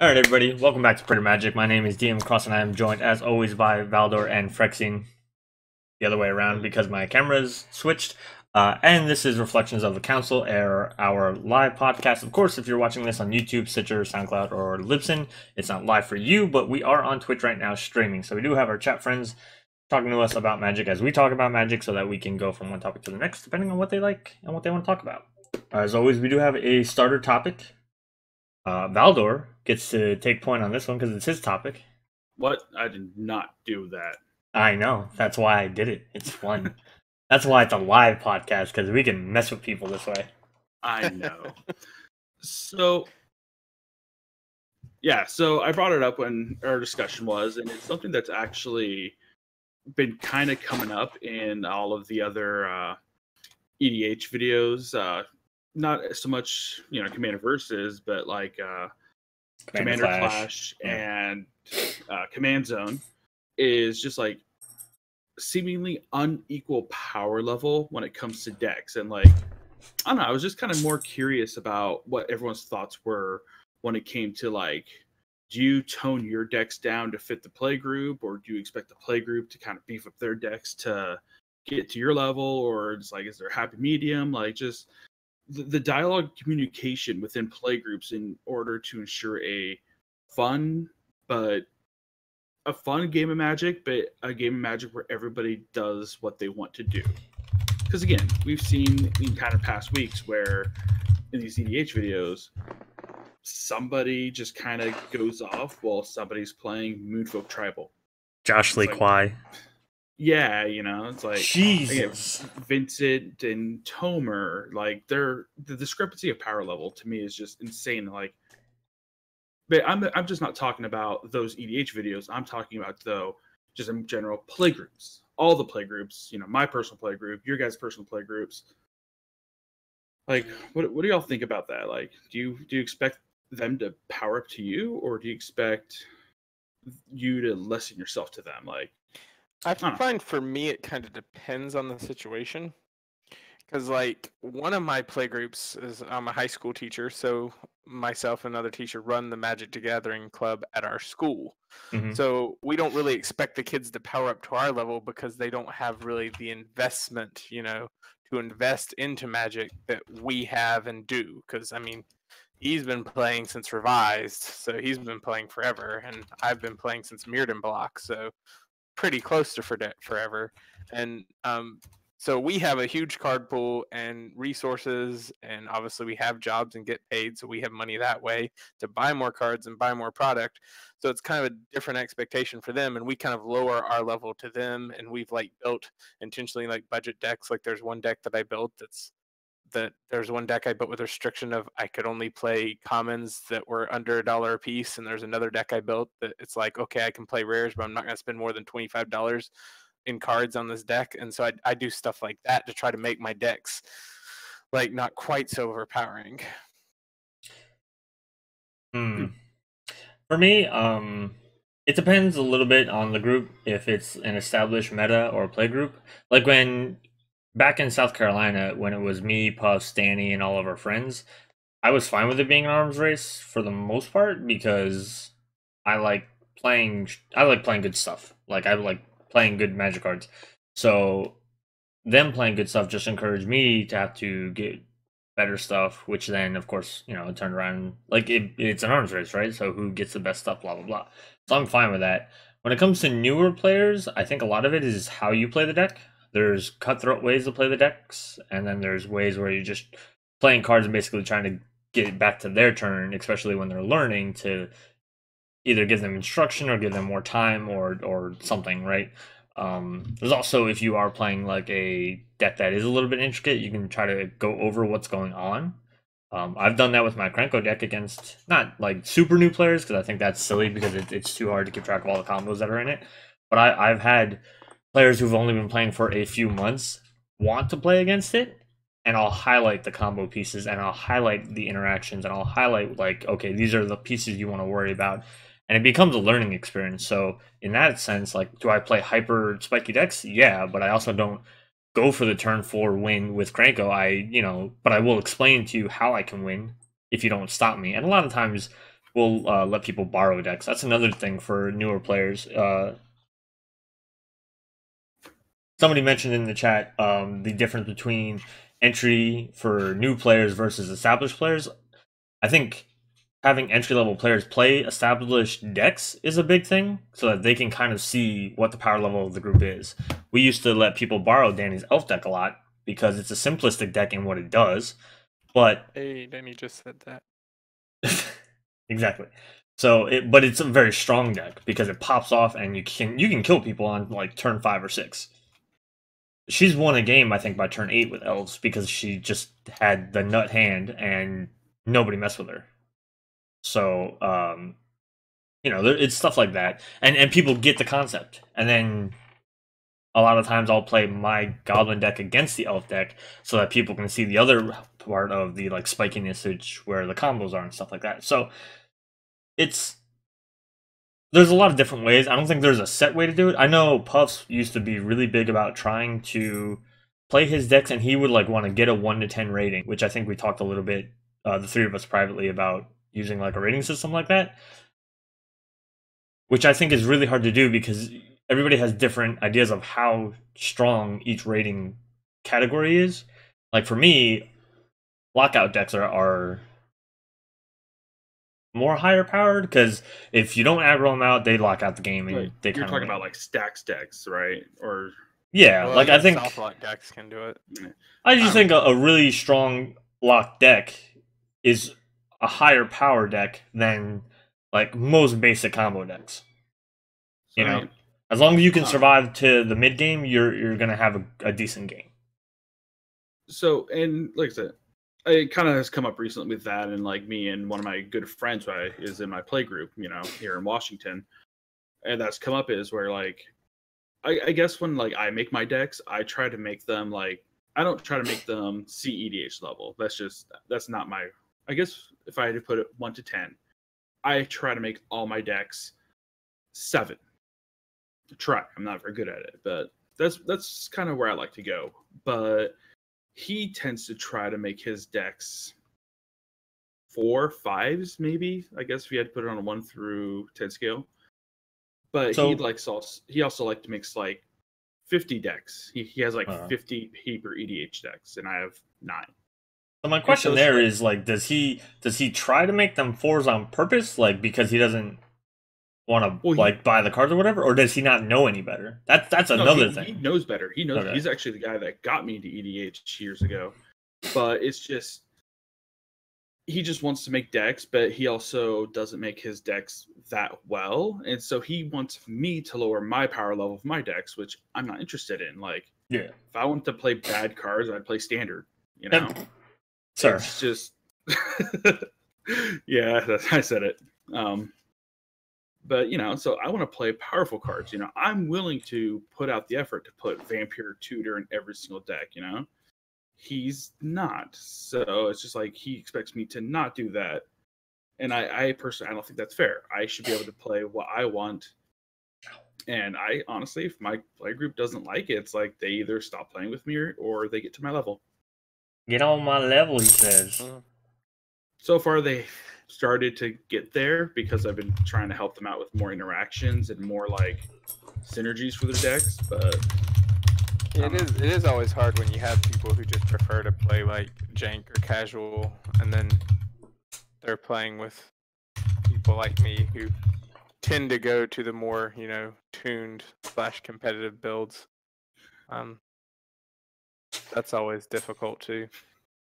Alright everybody, welcome back to Praetor Magic. My name is DM Cross and I am joined as always by Valdor and Frexing the other way around because my camera's switched. And this is Reflections of the Council, our live podcast. Of course, if you're watching this on YouTube, Stitcher, SoundCloud, or Libsyn, it's not live for you, but we are on Twitch right now streaming. So we do have our chat friends talking to us about Magic as we talk about Magic so that we can go from one topic to the next depending on what they like and what they want to talk about. As always, we do have a starter topic. Valdor gets to take point on this one because it's his topic. What? I did not do that. I know. That's why I did it. It's fun. That's why it's a live podcast, because we can mess with people this way. I know. So I brought it up when our discussion was, and it's something that's actually been kind of coming up in all of the other EDH videos. Not so much, Commander Versus, but like Commander Clash and Command Zone is just like seemingly unequal power level when it comes to decks. And like, I don't know, I was just kind of more curious about what everyone's thoughts were when it came to like, do you tone your decks down to fit the play group, or do you expect the play group to kind of beef up their decks to get to your level, or it's like, is there a happy medium? Like, just the dialogue communication within play groups in order to ensure a fun game of Magic, but a game of Magic where everybody does what they want to do. Because again, we've seen in kind of past weeks where in these EDH videos, somebody just kind of goes off while somebody's playing Moonfolk Tribal. Josh Lee Kwai. Yeah, it's like Jesus. Vincent and Tomer, like the discrepancy of power level to me is just insane. Like, but I'm just not talking about those EDH videos. I'm talking about though just in general play groups, all the play groups. My personal play group, your guys' personal play groups. Like, what do y'all think about that? Like, do you expect them to power up to you, or do you expect you to lessen yourself to them? Like, I find for me it kind of depends on the situation, because like one of my play groups is I'm a high school teacher, so myself and another teacher run the Magic the Gathering club at our school. Mm-hmm. So we don't really expect the kids to power up to our level because they don't have really the investment, to invest into Magic that we have and do. Because I mean, he's been playing since Revised, so he's been playing forever, and I've been playing since Mirrodin Block, so pretty close to forever. And so we have a huge card pool and resources, and obviously we have jobs and get paid, so we have money that way to buy more cards and buy more product. So it's kind of a different expectation for them, and we kind of lower our level to them. And we've like built intentionally like budget decks. Like there's one deck that I built there's one deck I built with a restriction of I could only play commons that were under $1 a piece, and there's another deck I built that it's like, okay, I can play rares, but I'm not going to spend more than $25 in cards on this deck. And so I do stuff like that to try to make my decks like not quite so overpowering. For me, it depends a little bit on the group, if it's an established meta or play group. Like when back in South Carolina, when it was me, Puff, Stanny, and all of our friends, I was fine with it being an arms race for the most part because I like playing good stuff. Like I like playing good Magic cards. So them playing good stuff just encouraged me to have to get better stuff, which then of course, it turned around like it's an arms race, right? So who gets the best stuff, blah blah blah. So I'm fine with that. When it comes to newer players, I think a lot of it is how you play the deck. There's cutthroat ways to play the decks, and then there's ways where you're just playing cards and basically trying to get it back to their turn, especially when they're learning, to either give them instruction or give them more time or something, right? There's also, if you are playing like a deck that is a little bit intricate, you can try to go over what's going on. I've done that with my Krenko deck against not like super new players, because I think that's silly because it's too hard to keep track of all the combos that are in it. But I've had players who've only been playing for a few months want to play against it, and I'll highlight the combo pieces, and I'll highlight the interactions, and I'll highlight like, okay, these are the pieces you want to worry about, and it becomes a learning experience. So in that sense, like, do I play hyper spiky decks? Yeah, but I also don't go for the turn 4 win with Krenko. But I will explain to you how I can win if you don't stop me. And a lot of times will let people borrow decks. That's another thing for newer players. Somebody mentioned in the chat the difference between entry for new players versus established players. I think having entry level players play established decks is a big thing so that they can kind of see what the power level of the group is. We used to let people borrow Danny's elf deck a lot because it's a simplistic deck in what it does, but Hey, Danny just said that. exactly. So but it's a very strong deck because it pops off and you can kill people on like turn 5 or 6. She's won a game I think by turn 8 with elves because she just had the nut hand and nobody messed with her. So it's stuff like that, and people get the concept, and then a lot of times I'll play my goblin deck against the elf deck so that people can see the other part of the like spiking usage where the combos are and stuff like that. So there's a lot of different ways. I don't think there's a set way to do it. I know Puffs used to be really big about trying to play his decks, and he would like want to get a 1 to 10 rating, which I think we talked a little bit, the three of us privately, about using like a rating system like that, which I think is really hard to do because everybody has different ideas of how strong each rating category is. Like for me, lockout decks are more higher powered because if you don't aggro them out, they lock out the game and Like, they you're kind of talking about like stacks decks, right? Or yeah. Well, Like I think soft lock decks can do it. I just think a really strong lock deck is a higher power deck than like most basic combo decks. So, You I know, mean, as long as you can survive to the mid game, you're gonna have a decent game. so and like I said, it kind of has come up recently with that, and like me and one of my good friends who is in my play group, here in Washington, and that's come up is where like I guess when like I make my decks, I try to make them like I don't try to make them CEDH level. That's not my. I guess if I had to put it 1 to 10, I try to make all my decks 7. Try. I'm not very good at it, but that's kind of where I like to go. But he tends to try to make his decks 4, 5s, maybe. I guess if you had to put it on a 1 through 10 scale. But So he also like to mix like 50 decks. He has like uh, 50 paper EDH decks, and I have 9. so my And so question it's there like, is like, does he try to make them 4s on purpose, like because he doesn't want well, to like buy the cards or whatever, or does he not know any better? That's no, another he thing. knows better. He knows Okay. he's actually the guy that got me into EDH years ago. But it's just he just wants to make decks, but he also doesn't make his decks that well, and so he wants me to lower my power level of my decks, which I'm not interested in. Like, Yeah. if I want to play bad cards, I'd play standard. Yep. Sir. It's just, yeah, I said it. But so I want to play powerful cards. I'm willing to put out the effort to put Vampire Tutor in every single deck. He's not. So it's just like he expects me to not do that. And I personally, I don't think that's fair. I should be able to play what I want. And I honestly, if my play group doesn't like it, it's like they either stop playing with me or they get to my level. Get on my level, he says. So far, they started to get there because I've been trying to help them out with more interactions and more like synergies for their decks. But it is always hard when you have people who just prefer to play like jank or casual, and then they're playing with people like me who tend to go to the more tuned / competitive builds. That's always difficult too,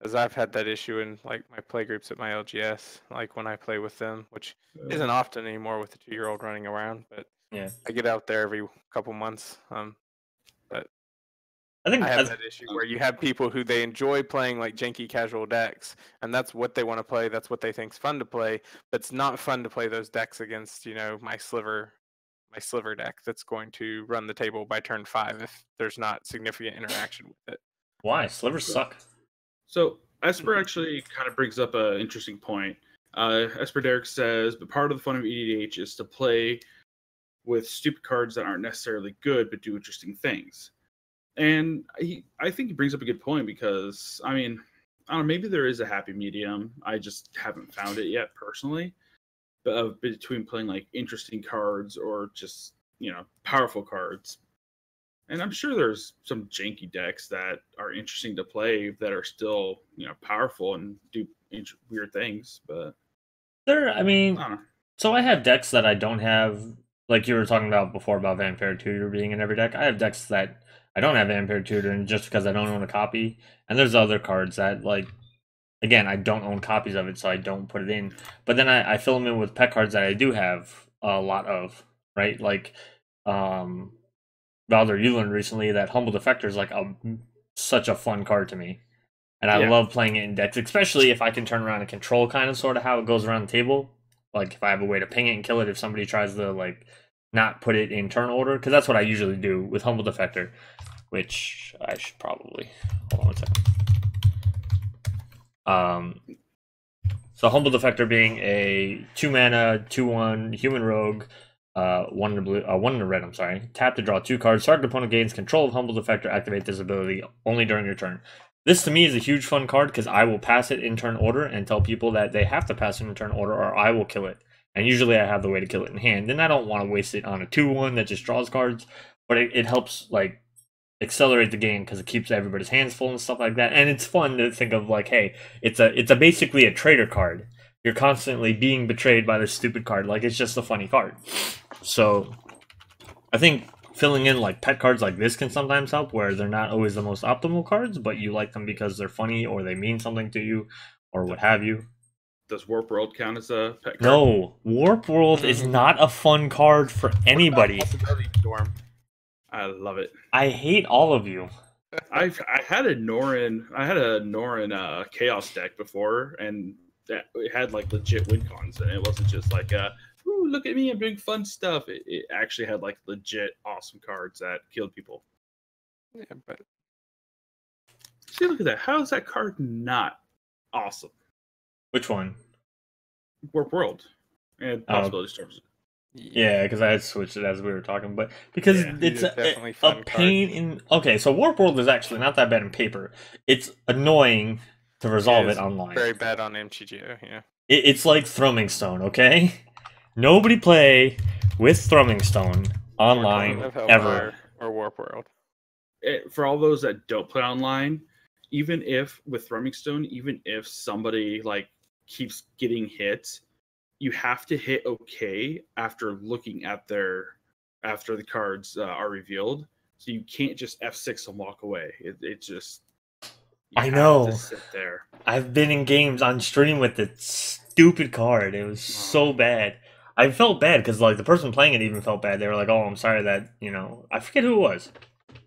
as I've had that issue in like my play groups at my LGS, like when I play with them, which isn't often anymore with the 2-year-old running around, but yeah, I get out there every couple months. But I have that issue where you have people who they enjoy playing like janky casual decks, and that's what they want to play. That's what they think's fun to play. But it's not fun to play those decks against my sliver deck that's going to run the table by turn 5 if there's not significant interaction with it. Why slivers suck? So Esper actually kind of brings up an interesting point. Esper Derek says, but part of the fun of EDH is to play with stupid cards that aren't necessarily good but do interesting things. And I think he brings up a good point because, I mean, I don't know, maybe there is a happy medium. I just haven't found it yet personally. between playing like interesting cards or just powerful cards. And I'm sure there's some janky decks that are interesting to play that are still powerful and do weird things. But I mean, I don't know. so I have decks that I don't have, like you were talking about before about Vampire Tutor being in every deck. I have decks that I don't have Vampire Tutor in just because I don't own a copy. And there's other cards that, like, again, I don't own copies of it, so I don't put it in. But then I fill them in with pet cards that I do have a lot of, right? Like, Valder, you learned recently that Humble Defector is like such a fun card to me. And I love playing it in decks, especially if I can turn around and control kind of sort of how it goes around the table. Like if I have a way to ping it and kill it if somebody tries to like not put it in turn order, because that's what I usually do with Humble Defector, which I should probably hold on one second. So Humble Defector being a 2-mana, 2/1 human rogue, 1 in the blue, 1 in the red. I'm sorry. Tap to draw 2 cards. Target opponent gains control of Humble Defector. Activate this ability only during your turn. This to me is a huge fun card because I will pass it in turn order and tell people that they have to pass it in turn order or I will kill it. And usually I have the way to kill it in hand. And I don't want to waste it on a 2/1 that just draws cards, but it helps like accelerate the game because it keeps everybody's hands full and stuff like that. And it's fun to think of like, hey, it's a basically a traitor card. You're constantly being betrayed by this stupid card. Like it's just a funny card. So I think filling in like pet cards like this can sometimes help, where they're not always the most optimal cards, but you like them because they're funny or they mean something to you or what have you. Does Warp World count as a pet card? No, Warp World is not a fun card for anybody. I love it. I hate all of you. I had a Norin Chaos deck before, and it had like legit win cons, and it wasn't just like ooh, look at me, I'm doing fun stuff. It actually had like legit awesome cards that killed people. Yeah, but see, look at that. How is that card not awesome? Which one? Warp World and Possibility Storms. Yeah, because I had switched it as we were talking, but because it's a pain in. Okay, so Warp World is actually not that bad in paper. It's annoying to resolve it online. Very bad on MTGO. Yeah, it's like Thrumming Stone. Okay, nobody play with Thrumming Stone online ever. Or Warp World. For all those that don't play online, even if with Thrumming Stone, even if somebody like keeps getting hit, you have to hit okay after looking at after the cards are revealed. So you can't just F6 and walk away. It just I know. Sit there. I've been in games on stream with this stupid card. It was so bad. I felt bad because like the person playing it even felt bad. They were like, "Oh, I'm sorry that I forget who it was."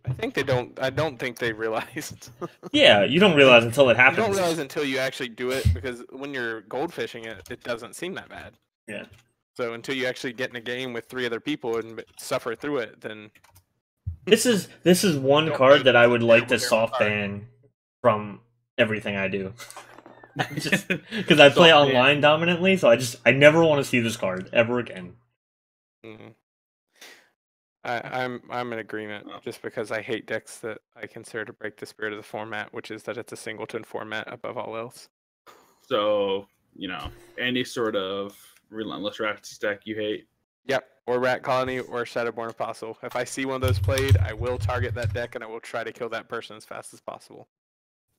I think they don't. I don't think they realized. Yeah, you don't realize until it happens. You don't realize until you actually do it, because when you're goldfishing it, it doesn't seem that bad. Yeah. So until you actually get in a game with 3 other people and suffer through it, then this is one card that I would like to soft ban from everything I do. Because I play online dominantly, so I never want to see this card ever again. Mm-hmm. I'm in agreement, just because I hate decks that I consider to break the spirit of the format, which is that it's a singleton format above all else. So, any sort of Relentless Rats deck you hate? Yep, or Rat Colony or Shadowborn Apostle. If I see one of those played, I will target that deck and I will try to kill that person as fast as possible.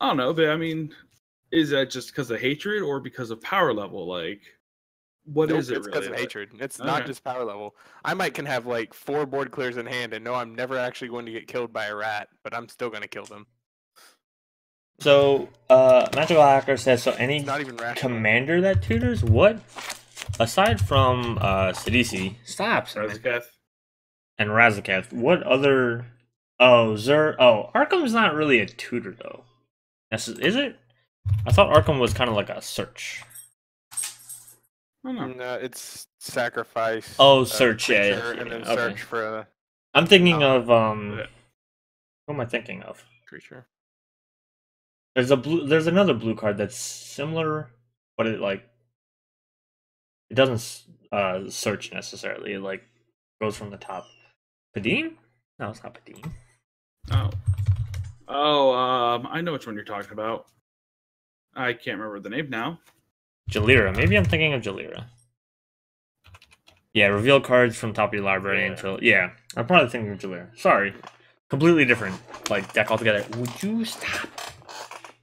I don't know, but I mean, is that just because of hatred or because of power level? Like, what is it it's really? because of hatred. It's not just power level. I can have like 4 board clears in hand and know I'm never actually going to get killed by a rat, but I'm still going to kill them. So, Magical Hacker says, so any commander that tutors? What? Aside from Sidisi, Razakath. And Razakath, what other... Oh, Arkham's not really a tutor, though. Is it? I thought Arkham was kind of like a search. No, it's sacrifice. Oh, search, yeah. And then search for a... I'm thinking of, Who am I thinking of? Creature. There's another blue card that's similar, but it doesn't search necessarily. It like goes from the top. Padine? No, it's not Padine. I know which one you're talking about. I can't remember the name now. Jalira. Maybe I'm thinking of Jalira. Yeah, reveal cards from top of your library until... Yeah, I'm probably thinking of Jalea. Sorry. Completely different, like, deck altogether. Would you stop?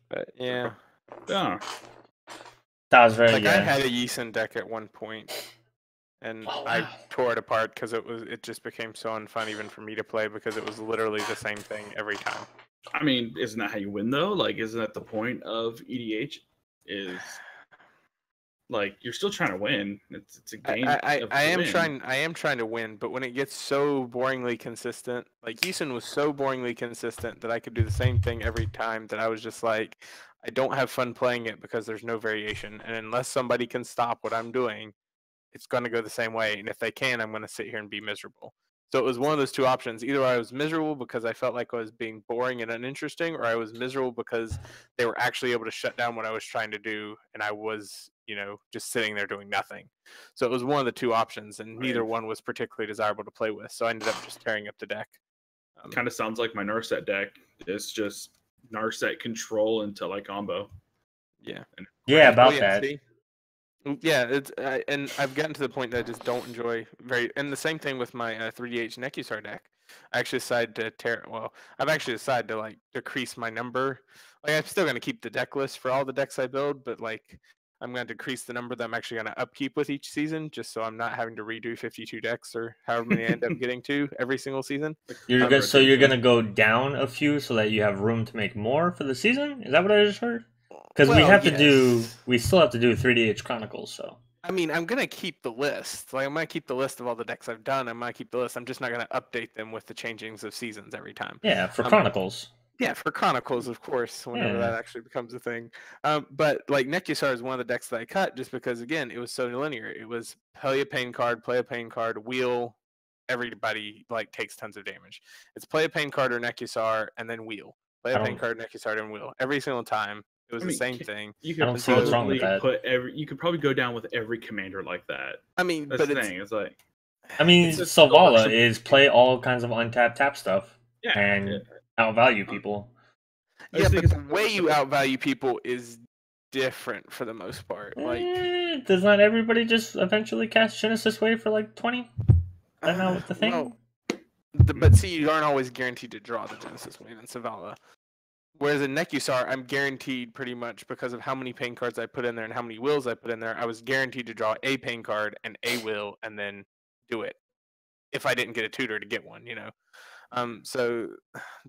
But yeah. Yeah. That was very, Like, yeah. I had a Yeeson deck at one point, and I tore it apart because it just became so unfun even for me to play because it was literally the same thing every time. I mean, isn't that how you win though? Like, isn't that the point of EDH? Is like you're still trying to win. It's a game. I am win. trying to win, but when it gets so boringly consistent, like Yeeson was so boringly consistent that I could do the same thing every time that I was just like, I don't have fun playing it because there's no variation, and unless somebody can stop what I'm doing, it's going to go the same way. And if they can, I'm going to sit here and be miserable. So it was one of those two options. Either I was miserable because I felt like I was being boring and uninteresting, or I was miserable because they were actually able to shut down what I was trying to do, and I was, just sitting there doing nothing. So it was one of the two options, and neither one was particularly desirable to play with. So I ended up just tearing up the deck. Kind of sounds like my Narset deck. It's just Narset control until I combo. Yeah. Yeah, about that. See? Yeah, it's and I've gotten to the point that I just don't enjoy and the same thing with my 3DH Nekusar deck. I actually decided to I've actually decided to like decrease my number. Like I'm still gonna keep the deck list for all the decks I build, but like I'm gonna decrease the number that I'm actually gonna upkeep with each season, just so I'm not having to redo 52 decks or however many I end up getting to every single season. You're gonna go down a few so that you have room to make more for the season? Is that what I just heard? Because we still have to do 3DH Chronicles, so. I mean, I'm going to keep the list. Like, I'm going to keep the list of all the decks I've done. I'm going to keep the list. I'm just not going to update them with the changings of seasons every time. Yeah, for Chronicles. Yeah, for Chronicles, of course, whenever that actually becomes a thing. But, like, Nekusar is one of the decks that I cut just because, again, it was so linear. It was play a pain card, wheel, everybody, like, takes tons of damage. It's play a pain card or Nekusar, and then wheel. Play a pain card, Nekusar, and wheel. Every single time. It was the same thing. You could you could probably go down with every commander like that. I mean, that's the thing. It's like, I mean, Selvala is play all kinds of untapped tap stuff and outvalue people. Yeah, but the way you outvalue people is different for the most part. Like, does not everybody just eventually cast Genesis Wave for like 20? That's not the thing. Well, but see, you aren't always guaranteed to draw the Genesis Wave in Selvala. Whereas in Nekusar, I'm guaranteed pretty much because of how many pain cards I put in there and how many wills I put in there. I was guaranteed to draw a pain card and a will and then do it. If I didn't get a tutor to get one, So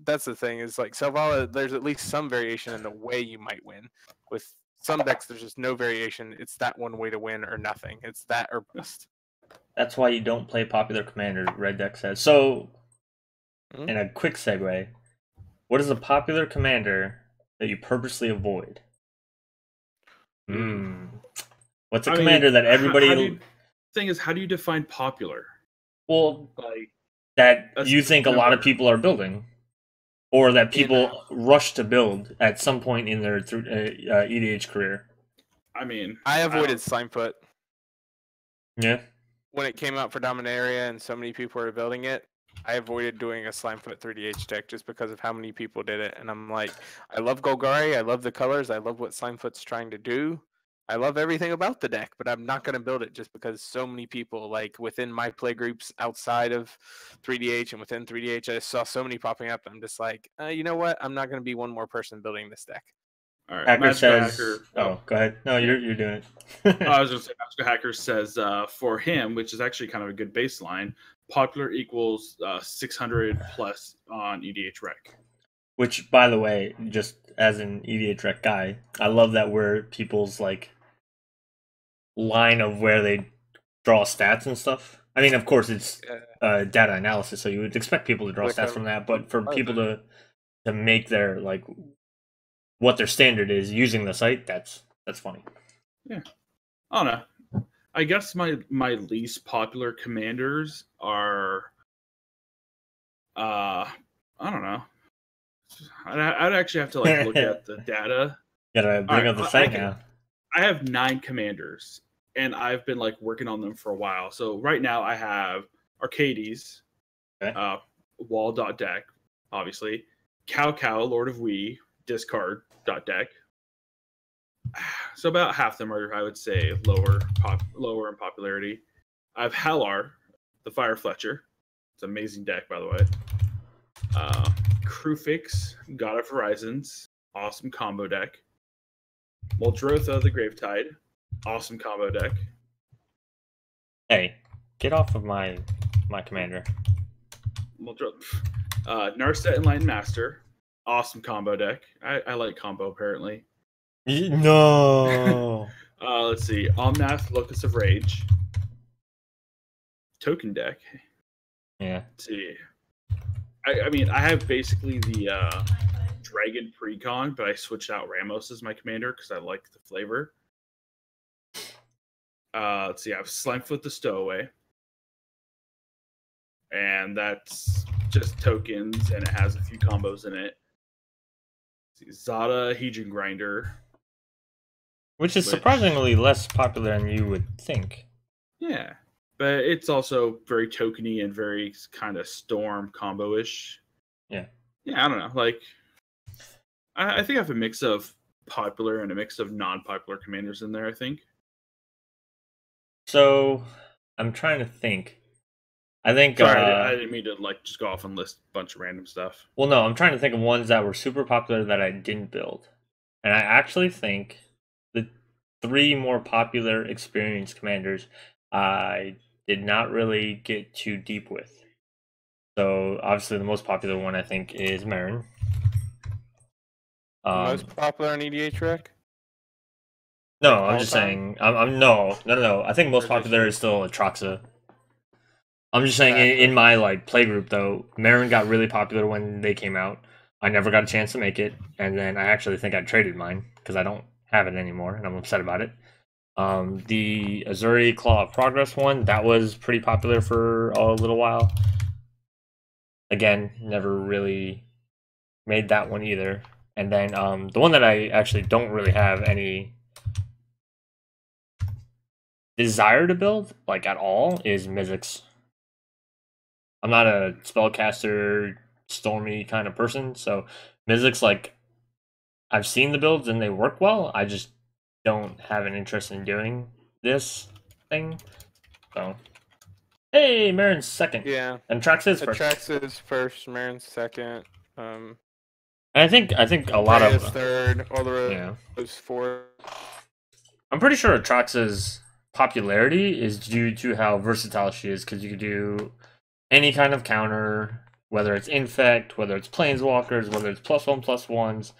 that's the thing is like Selvala, there's at least some variation in the way you might win. With some decks, there's just no variation. It's that one way to win or nothing. It's that or bust. That's why you don't play popular commander, Red Deck says. So, in a quick segue, what is a popular commander that you purposely avoid? What's a commander that everybody... thing is, how do you define popular? Well, like that you think a lot of people are building, or that people rush to build at some point in their EDH career. I mean, I avoided Slimefoot. Yeah. When it came out for Dominaria and so many people were building it, I avoided doing a Slimefoot 3DH deck just because of how many people did it. And I'm like, I love Golgari, I love the colors, I love what Slimefoot's trying to do. I love everything about the deck, but I'm not going to build it just because so many people, like within my play groups outside of 3DH and within 3DH, I just saw so many popping up. I'm just like, you know what? I'm not going to be one more person building this deck. All right. Hacker says, go ahead. No, you're doing it. I was going to say, Magical Hacker says for him, which is actually kind of a good baseline, popular equals 600 plus on EDH Rec. Which, by the way, just as an EDH Rec guy, I love that where people's like line of where they draw stats and stuff. I mean, of course, it's data analysis, so you would expect people to draw stats from that. But for people to make their like what their standard is using the site, that's funny. Yeah, I don't know. I guess my least popular commanders are, I don't know. I'd actually have to like look at the data. Gotta bring up the site now. I have 9 commanders, and I've been like working on them for a while. So right now I have Arcades, Wall.deck, obviously, Cow, Lord of Wee, Discard.deck. So about half them are, I would say, lower in popularity. I have Halar, the Fire Fletcher. It's an amazing deck, by the way. Krufix, God of Horizons, awesome combo deck. Muldrotha, the Gravetide, awesome combo deck. Hey, get off of my commander. Narset Enlightened Master, awesome combo deck. I like combo apparently. No. Let's see, Omnath, Locus of Rage, token deck. Yeah. Let's see. I mean, I have basically the Dragon Precon, but I switched out Ramos as my commander because I like the flavor. Let's see, I have Slimefoot the Stowaway. And that's just tokens, and it has a few combos in it. Let's see, Zada, Hedron Grinder. Which is surprisingly less popular than you would think. Yeah. But it's also very tokeny and very kind of Storm combo-ish. Yeah. Yeah, I don't know. Like, I think I have a mix of popular and a mix of non-popular commanders in there, I think. So, I'm trying to think. I think... Sorry, I didn't mean to, like, just go off and list a bunch of random stuff. Well, no, I'm trying to think of ones that were super popular that I didn't build. And I actually think the 3 more popular experienced commanders I did not really get too deep with. So obviously the most popular one I think is Marin. Most popular on EDH Rec? No, I'm just saying. I'm no. I think most popular is still Atraxa. I'm just saying in my like playgroup though, Marin got really popular when they came out. I never got a chance to make it, and then I actually think I traded mine because I don't have it anymore, and I'm upset about it. The Azuri Claw of Progress one, that was pretty popular for a little while. Again, never really made that one either. And then the one that I actually don't really have any desire to build, like at all, is Mizzix. I'm not a spellcaster, stormy kind of person, so Mizzix, like, I've seen the builds and they work well. I just don't have an interest in doing this thing. So, hey, Marin's second. Yeah. And Traxxas first. Traxxas first, Marin's second. And I think a lot of third, all the rest was fourth. I'm pretty sure Atraxa's popularity is due to how versatile she is, because you can do any kind of counter, whether it's infect, whether it's planeswalkers, whether it's +1/+1s.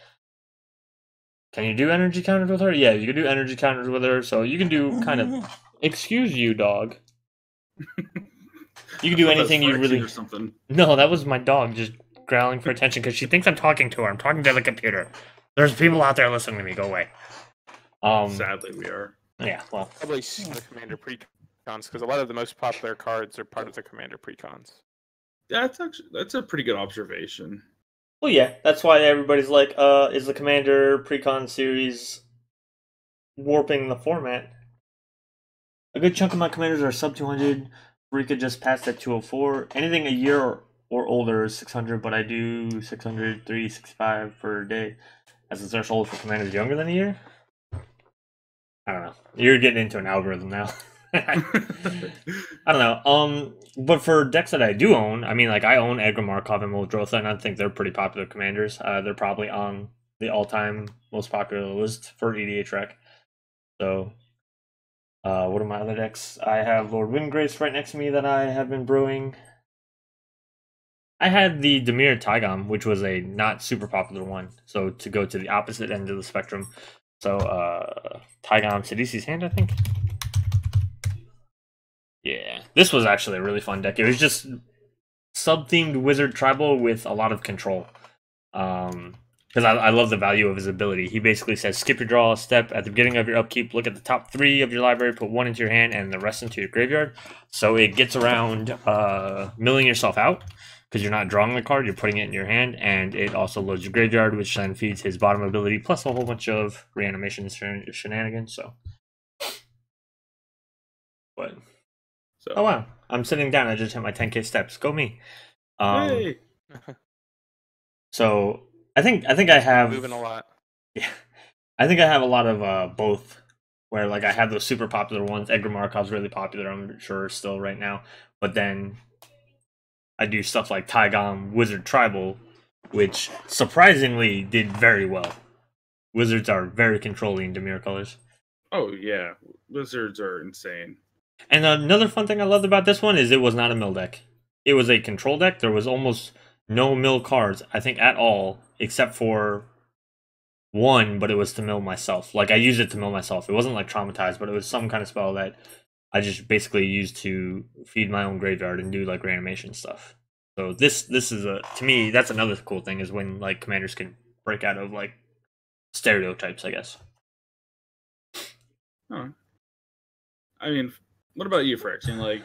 Can you do energy counters with her? Yeah, you can do energy counters with her, so you can do kind of... Excuse you, dog. You can do anything you really... Or something. No, that was my dog just growling for attention because she thinks I'm talking to her. I'm talking to the computer. There's people out there listening to me. Go away. Sadly, we are. Yeah, well... Probably the Commander Precons, because a lot of the most popular cards are part of the Commander Precons. That's a pretty good observation. Well, yeah, that's why everybody's like, is the Commander Precon series warping the format? A good chunk of my commanders are sub 200. Rika just passed at 204. Anything a year or older is 600, but I do 600, 365 per day as the threshold for commanders younger than a year. I don't know. You're getting into an algorithm now. I don't know. But for decks that I do own, I mean, like, I own Edgar Markov and Muldrotha, and I think they're pretty popular commanders. They're probably on the all-time most popular list for EDH Rec. So, what are my other decks? I have Lord Windgrace right next to me that I have been brewing. I had the Dimir Taigam, which was a not super popular one. So, to go to the opposite end of the spectrum. So, Taigam Sidisi's Hand, I think. Yeah, this was actually a really fun deck. It was just sub-themed wizard tribal with a lot of control. Because I love the value of his ability. He basically says, skip your draw step at the beginning of your upkeep, look at the top 3 of your library, put 1 into your hand, and the rest into your graveyard. So it gets around milling yourself out, because you're not drawing the card, you're putting it in your hand, and it also loads your graveyard, which then feeds his bottom ability, plus a whole bunch of reanimation shenanigans, so... But... So. Oh wow! I'm sitting down. I just hit my 10K steps. Go me! Hey. So I think I have moving a lot. Yeah, I think I have a lot of both where like I have those super popular ones. Edgar Markov's really popular, I'm sure still right now. But then I do stuff like Taigam Wizard Tribal, which surprisingly did very well. Wizards are very controlling Dimir colors. Oh yeah, wizards are insane. And another fun thing I loved about this one is it was not a mill deck. It was a control deck. There was almost no mill cards, I think, at all, except for one, but it was to mill myself. Like, I used it to mill myself. It wasn't like Traumatized, but it was some kind of spell that I just basically used to feed my own graveyard and do, like, reanimation stuff. So this is, to me, that's another cool thing, is when, like, commanders can break out of, like, stereotypes, I guess. Oh. I mean, what about you, Frex? And like,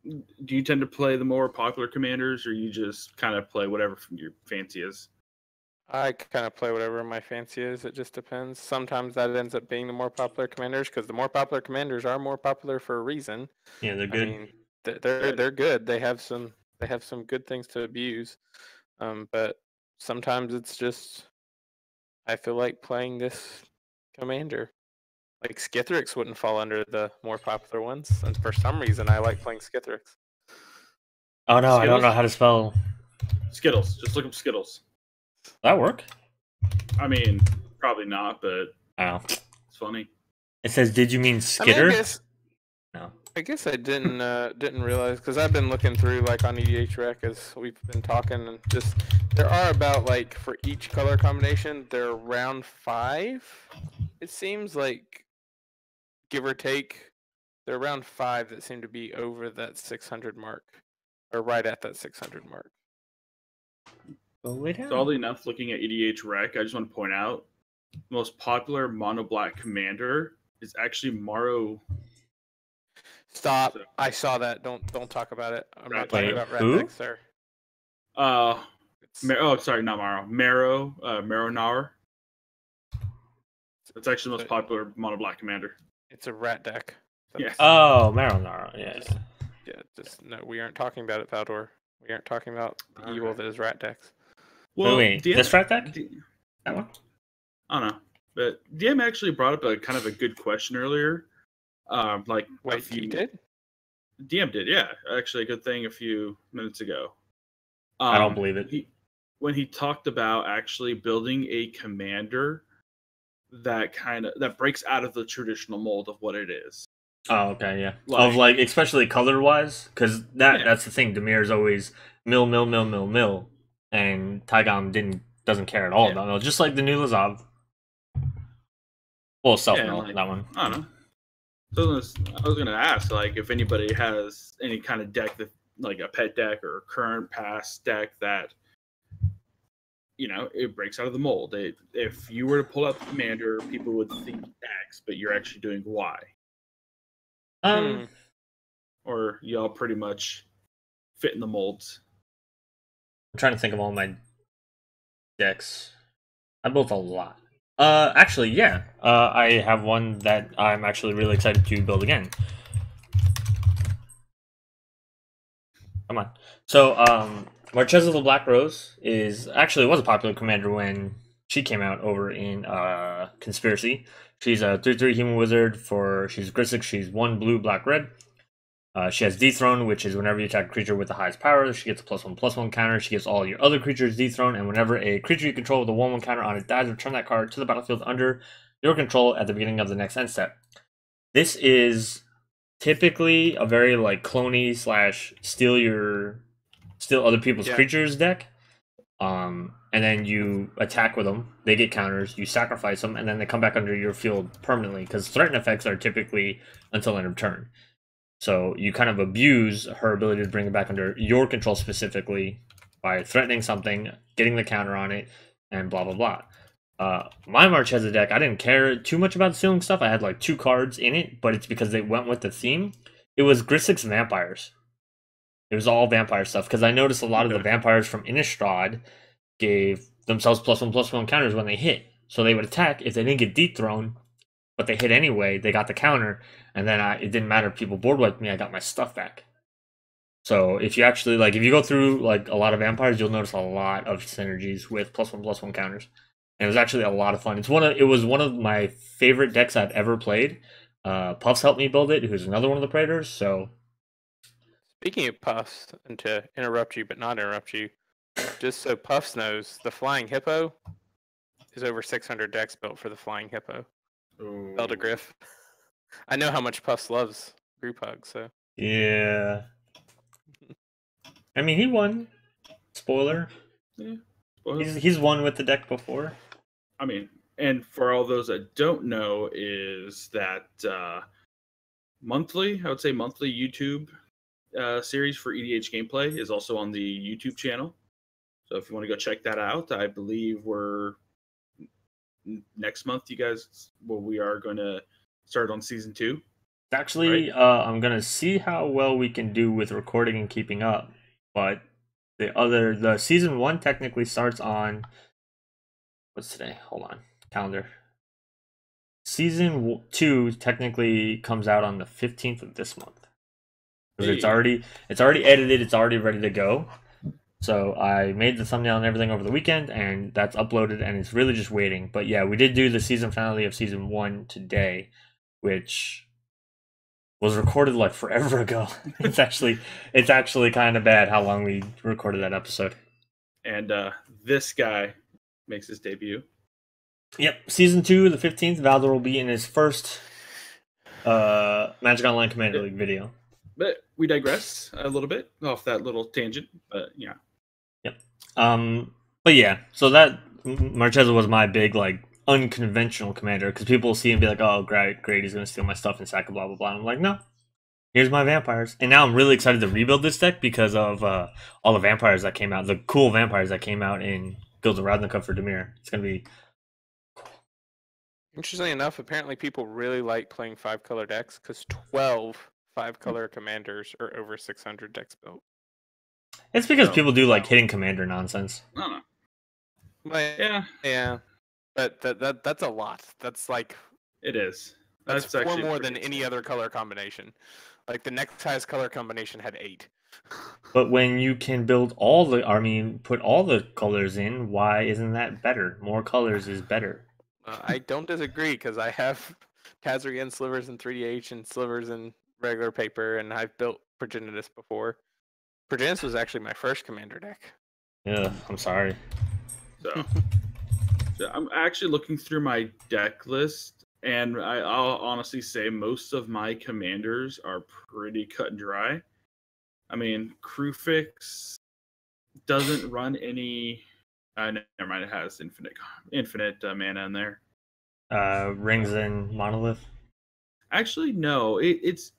do you tend to play the more popular commanders, or you just kind of play whatever your fancy is? I kind of play whatever my fancy is. It just depends. Sometimes that ends up being the more popular commanders because the more popular commanders are more popular for a reason. Yeah, they're good. I mean, they're good. They have some good things to abuse. But sometimes it's just I feel like playing this commander. Like Skithrix wouldn't fall under the more popular ones, and for some reason I like playing Skithrix. Oh no, Skittles? I don't know how to spell. Skittles. Just look up Skittles. That work? I mean, probably not, but Oh. it's funny. It says, did you mean Skitter? No. I guess I didn't realize because I've been looking through like on EDH Rec as we've been talking, and just there are about like for each color combination they're around 5. It seems like, give or take, they're around 5 that seem to be over that 600 mark, or right at that 600 mark. Go way down. So oddly enough, looking at EDH Rec, I just want to point out the most popular mono black commander is actually Maro. Stop! I saw that. Don't talk about it. I'm not talking about who? Rat sir. Oh, sorry, not Maro. Maronar. It's actually the most popular mono black commander. It's a rat deck. Yes. Oh, Marinara. Yeah. Yeah. Just no. We aren't talking about it, Praetor. We aren't talking about the evil that is rat decks. Well, wait. This rat deck? That one? I don't know, but DM actually brought up a kind of a good question earlier. Like, Wait, he did? DM did, yeah. Actually, a good thing a few minutes ago. I don't believe it. When he talked about actually building a commander that breaks out of the traditional mold of what it is. Oh, okay, yeah. Of like, especially color wise, because that's the thing. Dimir is always mill, and Taigam doesn't care at all about mill, just like the new Lazav. Well, self mill, that one. I don't know. So I was gonna ask, like, if anybody has any kind of deck that, like, a pet deck or a current past deck that, you know, it breaks out of the mold. If you were to pull out the commander, people would think X, but you're actually doing Y. Or y'all pretty much fit in the molds. I'm trying to think of all my decks. I built a lot. Actually, yeah. I have one that I'm actually really excited to build again. Come on. So, Marchesa the Black Rose was a popular commander when she came out over in Conspiracy. She's a 3/3 human wizard she's Grisic, she's 1 blue, black, red. She has Dethrone, which is whenever you attack a creature with the highest power, she gets a +1/+1 counter. She gives all your other creatures Dethrone, and whenever a creature you control with a 1/1 counter on it dies, return that card to the battlefield under your control at the beginning of the next end step. This is typically a very like cloney / steal other people's creatures deck. And then you attack with them, they get counters, you sacrifice them, and then they come back under your field permanently, because threaten effects are typically until end of turn. So you kind of abuse her ability to bring it back under your control specifically by threatening something, getting the counter on it, and blah, blah, blah. My Marchesa deck, I didn't care too much about stealing stuff. I had like 2 cards in it, but it's because they went with the theme. It was Grisic's Vampires. It was all vampire stuff, because I noticed a lot of the vampires from Innistrad gave themselves +1/+1 counters when they hit. So they would attack. If they didn't get dethroned, but they hit anyway, they got the counter, and then it didn't matter if people board wiped me, I got my stuff back. So if you actually, like, if you go through, like, a lot of vampires, you'll notice a lot of synergies with +1/+1 counters. and it was actually a lot of fun. It was one of my favorite decks I've ever played. Puffs helped me build it, who's another one of the Praetors. So Speaking of Puffs, and to interrupt you but not interrupt you, just so Puffs knows, the Flying Hippo is over 600 decks built for the Flying Hippo. Ooh. Elder Griff. I know how much Puffs loves group hug, so. yeah, I mean he won. Spoiler. Yeah. Well, He's won with the deck before. I mean, and for all those that don't know, is that monthly YouTube series for EDH gameplay is also on the YouTube channel. So if you want to go check that out, I believe we're next month. We are going to start on season 2. Actually, right? I'm gonna see how well we can do with recording and keeping up. But the season 1 technically starts on what's today? Hold on, calendar. Season 2 technically comes out on the 15th of this month. Because it's already edited, it's already ready to go. So I made the thumbnail and everything over the weekend, and that's uploaded, and it's really just waiting. But yeah, we did do the season finale of season 1 today, which was recorded like forever ago. It's actually kind of bad how long we recorded that episode. And this guy makes his debut. Yep, season 2, the 15th. Valdor will be in his first Magic Online Commander League video. But we digress a little bit off that little tangent. But yeah. Yep. But yeah, so that Marchesa was my big like unconventional commander, because people will see and be like, "Oh, great, he's gonna steal my stuff and sack it, blah blah blah." And I'm like, no, here's my vampires. And now I'm really excited to rebuild this deck because of all the vampires that came out, the cool vampires that came out in Guilds of Ravnica for Dimir. It's gonna be Interestingly enough, apparently people really like playing 5-color decks because 12 5-color commanders are over 600 decks built. It's because people do like hitting commander nonsense. I don't know. But, yeah. But that's a lot. That's like it is. That's 4 more than any other color combination. Like the next highest color combination had 8. But when you can build put all the colors in, why isn't that better? More colors is better. I don't disagree because I have Kazarian slivers in 3DH and slivers in regular paper, and I've built Progenitus before. Progenitus was actually my first commander deck. Yeah, I'm sorry. So I'm actually looking through my deck list, and I'll honestly say most of my commanders are pretty cut and dry. I mean, Crewfix doesn't run any. Never mind, it has infinite mana in there. Rings and Monolith. Actually, no. It's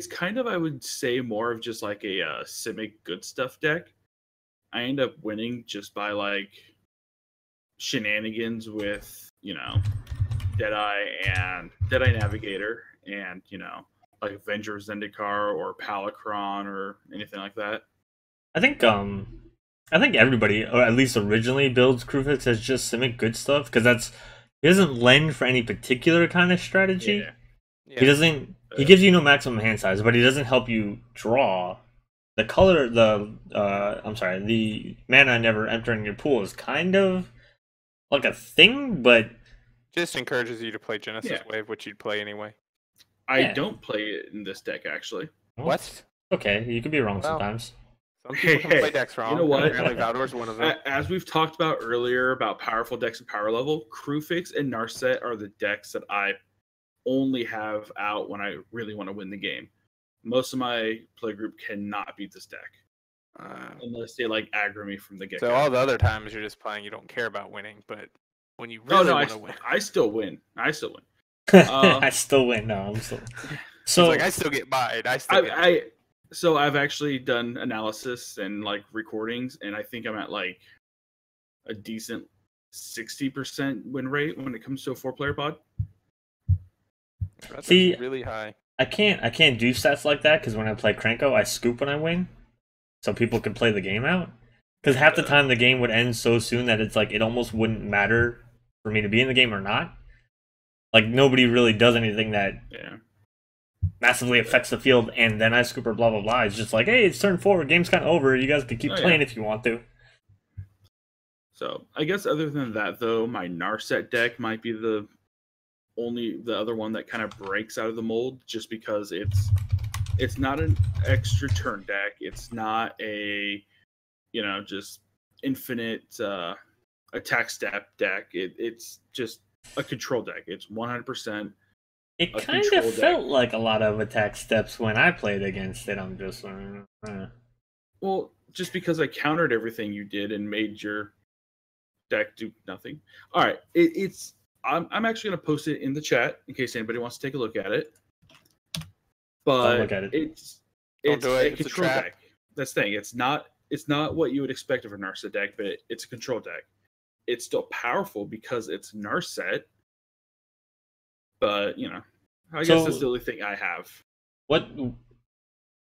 kind of, I would say, more of just like a Simic good stuff deck. I end up winning just by like shenanigans with Deadeye Navigator and like Avenger Zendikar or Palikron or anything like that. I think everybody, or at least originally, builds Crewfix as just Simic good stuff, because he doesn't lend for any particular kind of strategy. Yeah. He doesn't. He gives you no maximum hand size, but he doesn't help you draw. The mana never entering your pool is kind of like a thing, but just encourages you to play Genesis Wave, which you'd play anyway. I don't play it in this deck actually. What? Okay, you could be wrong sometimes. Some people can play decks wrong. You know what? Apparently Valdor's one of them. As we've talked about earlier about powerful decks and power level, Crewfix and Narset are the decks that I only have out when I really want to win the game. Most of my play group cannot beat this deck unless they like aggro me from the get-go. So all the other times you're just playing, you don't care about winning, but when you really want to win, I still win. I still win. I still win. No, I'm still. So it's like I still get buyed. So I've actually done analysis and like recordings, and I think I'm at like a decent 60% win rate when it comes to a 4-player pod. That's really high. I can't do stats like that because when I play Krenko, I scoop when I win, so people can play the game out. Because half the time the game would end so soon that it's like it almost wouldn't matter for me to be in the game or not. Like nobody really does anything that massively affects the field, and then I scoop or blah blah blah. It's just like, hey, it's turn 4, game's kind of over. You guys can keep playing if you want to. So I guess other than that, though, my Narset deck might be the other one that kind of breaks out of the mold, just because it's not an extra turn deck. It's not a just infinite attack step deck. It's just a control deck. It's 100%. It kind of felt like a lot of attack steps when I played against it. I'm just well, just because I countered everything you did and made your deck do nothing. All right, I'm actually going to post it in the chat in case anybody wants to take a look at it. But look at it. It's a control deck. That's the thing. It's not what you would expect of a Narset deck, but it's a control deck. It's still powerful because it's Narset. But I guess that's the only thing I have. What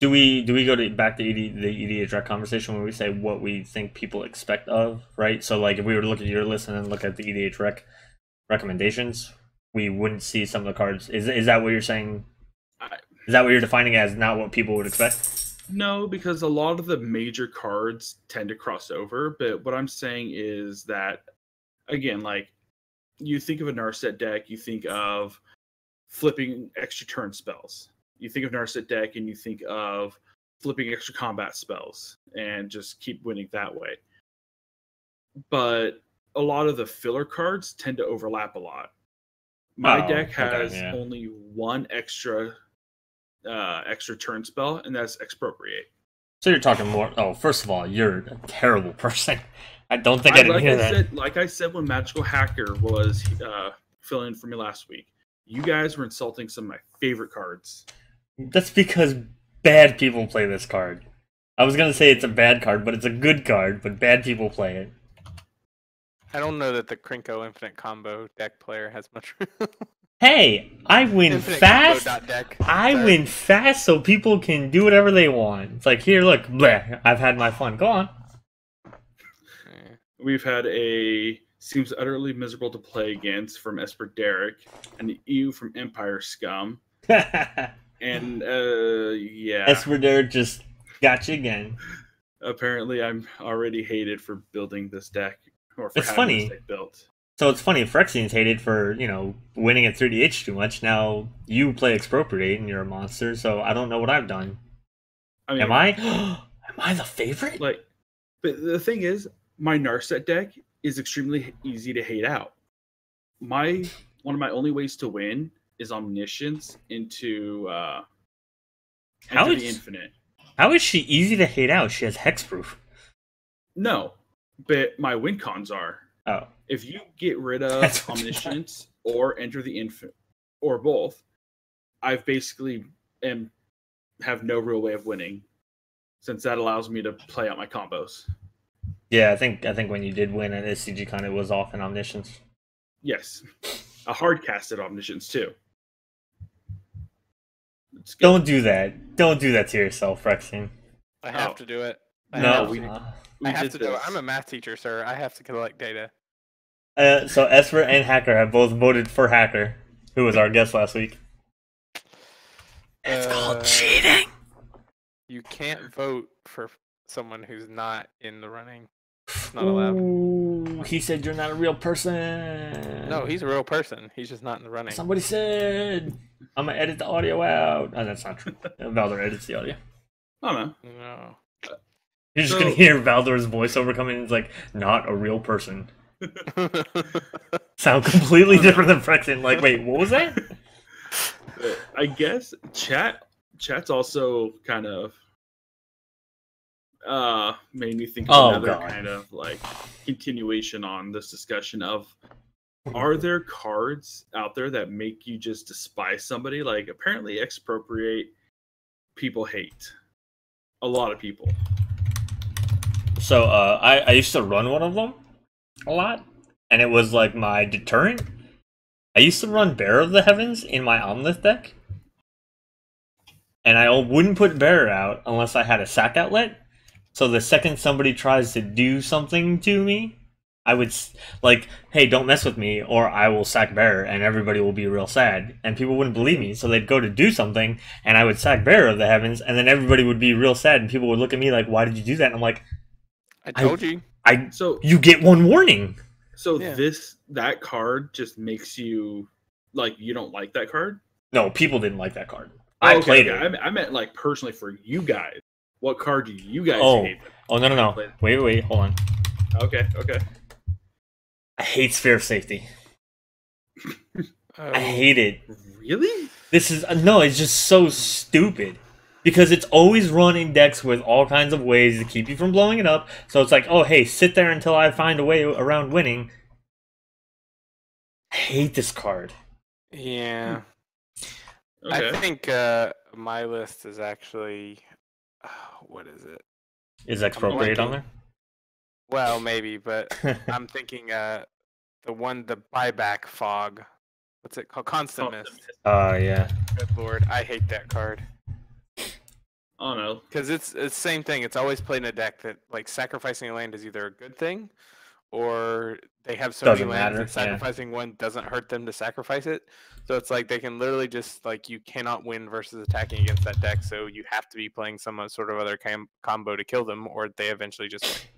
do we go back to the EDH rec conversation when we say what we think people expect of, right? So like if we were to look at your list and then look at the EDH rec recommendations, we wouldn't see some of the cards. Is that what you're saying? Is that what you're defining as not what people would expect? No, because a lot of the major cards tend to cross over. But what I'm saying is that, again, like you think of a Narset deck, you think of flipping extra turn spells. You think of Narset deck and you think of flipping extra combat spells and just keep winning that way. But a lot of the filler cards tend to overlap a lot. My deck has only one extra turn spell, and that's Expropriate. So you're talking more. Oh, first of all, you're a terrible person. I don't think I didn't hear that. Like I said when Magical Hacker was filling in for me last week, you guys were insulting some of my favorite cards. That's because bad people play this card. I was going to say it's a bad card, but it's a good card, but bad people play it. I don't know that the Krinko Infinite Combo deck player has much. Hey, I win fast. Win fast so people can do whatever they want. It's like, here, look, bleh, I've had my fun. Go on. We've had seems utterly miserable to play against from Esper Derek, and EU from Empire Scum. And Esper Derek just got you again. Apparently, I'm already hated for building this deck, or for having funny. This deck built. So it's funny, Phyrexian's hated for, winning at 3DH too much. Now you play Expropriate and you're a monster, so I don't know what I've done. I mean, am I the favorite? But the thing is, my Narset deck is extremely easy to hate out. One of my only ways to win is Omniscience into the Infinite. How is she easy to hate out? She has hexproof. No, but my win cons are. Oh. If you get rid of Omniscience or Enter the Infinite, or both, I've basically have no real way of winning, since that allows me to play out my combos. Yeah, I think when you did win at SCGCon, it was off in Omniscience. Yes, a hard casted Omniscience too. Don't do that. Don't do that to yourself, Phyrexian. I have to do it. I have to do it. I'm a math teacher, sir. I have to collect data. So Esper and Hacker have both voted for Hacker, who was our guest last week. It's called cheating. You can't vote for someone who's not in the running. It's not allowed. Ooh, he said you're not a real person. No, he's a real person. He's just not in the running. Somebody said, I'm going to edit the audio out. Oh, that's not true. Valdor edits the audio. Oh, no. No. You're just going to hear Valdor's voiceover come in and it's like, not a real person. Sound completely different than Phyrexian. Like, wait, what was that? I guess chat's also kind of made me think of another kind of like continuation on this discussion of, are there cards out there that make you just despise somebody? Like, apparently Expropriate people hate. A lot of people. So I used to run one of them a lot, and it was like my deterrent. I used to run Bearer of the Heavens in my Omnith deck, and I wouldn't put Bearer out unless I had a sack outlet. So the second somebody tries to do something to me, I would like, hey, don't mess with me, or I will sack Bearer, and everybody will be real sad. And people wouldn't believe me, so they'd go to do something, and I would sack Bearer of the Heavens, and then everybody would be real sad, and people would look at me like, why did you do that? And I'm like, I told you. You get one warning. So that card just makes you like you don't like that card? No, people didn't like that card. I played it. I meant like personally for you guys. What card do you guys hate? Oh no. Wait, hold on. Okay. I hate Sphere of Safety. I hate it. Really? This is no, it's just so stupid. Because it's always run in decks with all kinds of ways to keep you from blowing it up. So it's like, oh hey, sit there until I find a way around winning. I hate this card. Yeah. Okay. I think my list is actually what is it? Is Expropriate on there? Well, maybe, but I'm thinking the buyback fog. What's it called? Constant Mist. Yeah. Good lord, I hate that card. Oh no. Because it's the same thing. It's always played in a deck that like sacrificing a land is either a good thing, or they have so many lands that sacrificing one doesn't hurt them to sacrifice it. So it's like they can literally just like you cannot win versus attacking against that deck. So you have to be playing some sort of other combo to kill them, or they eventually just win.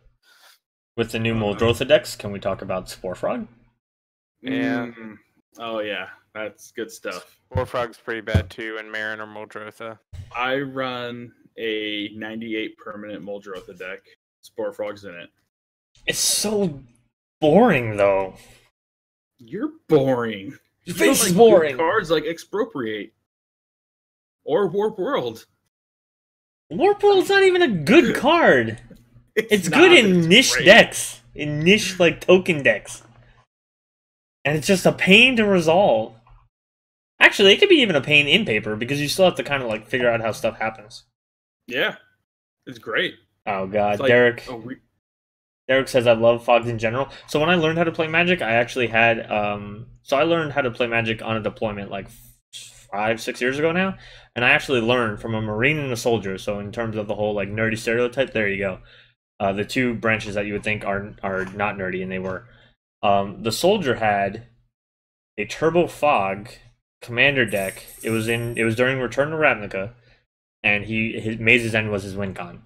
With the new Muldrotha decks, can we talk about Spore Frog? Yeah. Oh yeah, that's good stuff. Spore Frog's pretty bad too, and Marin or Muldrotha. I run a 98 permanent Muldrotha deck. Spore Frog's in it. It's so boring though. You're boring. It's boring. Cards like Expropriate or Warp World. Warp World's not even a good card. It's good in niche decks, in niche like token decks, and it's just a pain to resolve. Actually, it could be even a pain in paper because you still have to kind of like figure out how stuff happens. Yeah, it's great. Oh god, like Derek. Derek says I love fogs in general. So when I learned how to play Magic, I actually had I learned how to play Magic on a deployment like 5-6 years ago now, and I actually learned from a Marine and a soldier. So in terms of the whole like nerdy stereotype, there you go. The two branches that you would think are not nerdy, and they were. The soldier had a Turbo Fog commander deck. It was during Return to Ravnica, and his Maze's End was his win con.